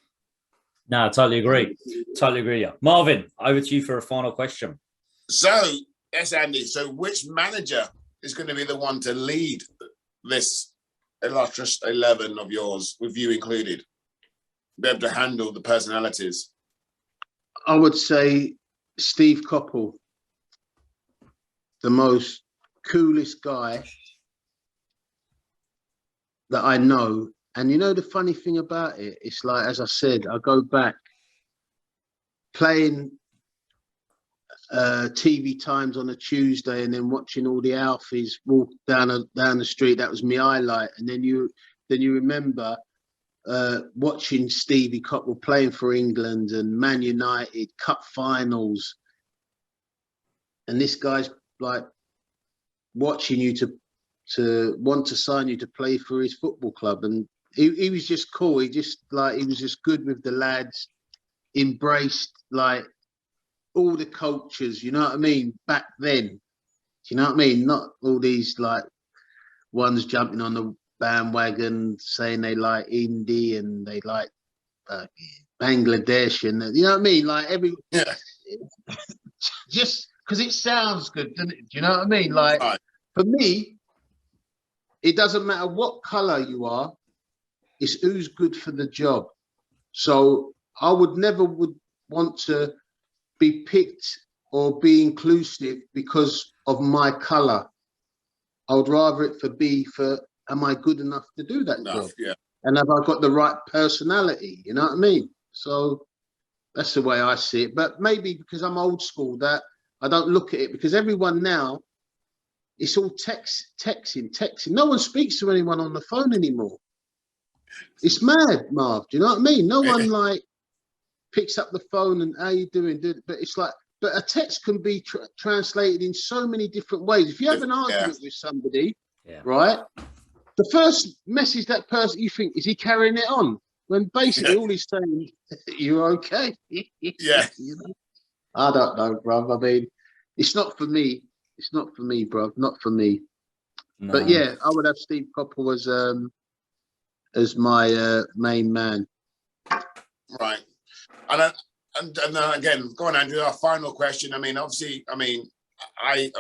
No, I totally agree. Totally agree. Yeah. Marvin, over to you for a final question. So, yes, Andy. So, which manager is going to be the one to lead this illustrious 11 of yours, with you included? Be able to handle the personalities? I would say Steve Coppell, the most coolest guy that I know. And you know, the funny thing about it, it's like, as I said, I go back playing TV Times on a Tuesday and then watching all the Alfies walk down the street. That was my highlight. And then you remember watching Stevie Coppell playing for England and Man United Cup finals. And this guy's like watching you to want to sign you to play for his football club. And he was just cool. He was just good with the lads, embraced like all the cultures, you know what I mean, back then. Do you know what I mean? Not all these like ones jumping on the bandwagon saying they like India and they like Bangladesh and you know what I mean? Like just because it sounds good, doesn't it? Do you know what I mean? Like for me, it doesn't matter what colour you are, it's who's good for the job. So I would never want to be picked or be inclusive because of my colour. I would rather it be for, am I good enough to do that job? Yeah. And have I got the right personality? You know what I mean? So that's the way I see it. But maybe because I'm old school, that I don't look at it, because everyone now, it's all texting. No one speaks to anyone on the phone anymore. It's mad, Marv. Do you know what I mean? No one like picks up the phone and how you doing? But it's like, but a text can be translated in so many different ways. If you have an argument with somebody, right? The first message that person, you think, is he carrying it on? When basically all he's saying, you're okay. Yeah. You know? I don't know, bruv. I mean, it's not for me. It's not for me, bruv. Not for me. No. But yeah, I would have Steve Coppell as my main man. Right. And then again, go on, Andrew, our final question. I mean, obviously, I've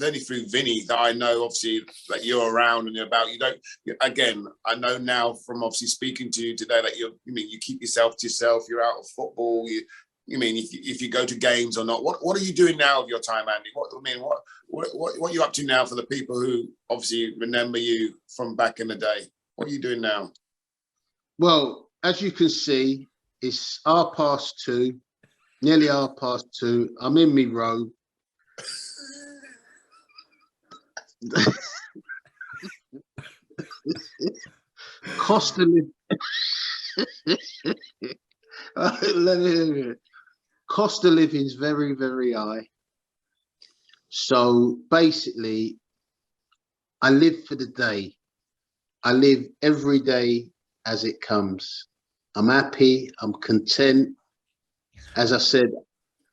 only through Vinny that I know, obviously, that you're around and you're about. You don't. Again, I know now from obviously speaking to you today that you keep yourself to yourself. You're out of football. You mean if you go to games or not? What are you doing now of your time, Andy? What are you up to now for the people who obviously remember you from back in the day? What are you doing now? Well, as you can see, it's 2:30, nearly 2:30. I'm in my robe. Cost of living. Cost of living is very, very high. So basically, I live for the day. I live every day as it comes. I'm happy. I'm content. As I said,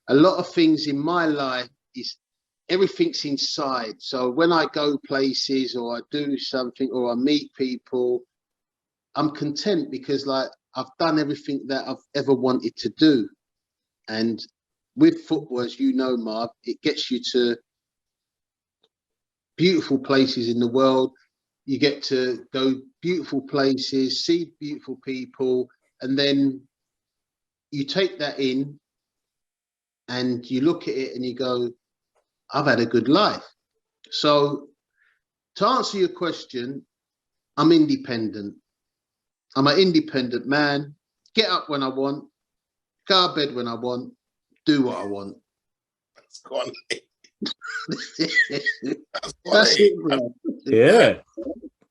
a lot of things in my life is everything's inside. So when I go places or I do something or I meet people, I'm content because like I've done everything that I've ever wanted to do. And with football, as you know, Mark, it gets you to beautiful places in the world. You get to go beautiful places, see beautiful people, and then you take that in and you look at it and you go, I've had a good life. So to answer your question, I'm independent. I'm an independent man. Get up when I want, go to bed when I want, do what I want. That's quality. That's it, bro. Yeah.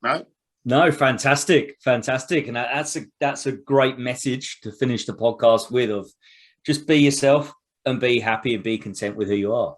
Right? No, fantastic, and that's a great message to finish the podcast with. Of just be yourself and be happy and be content with who you are.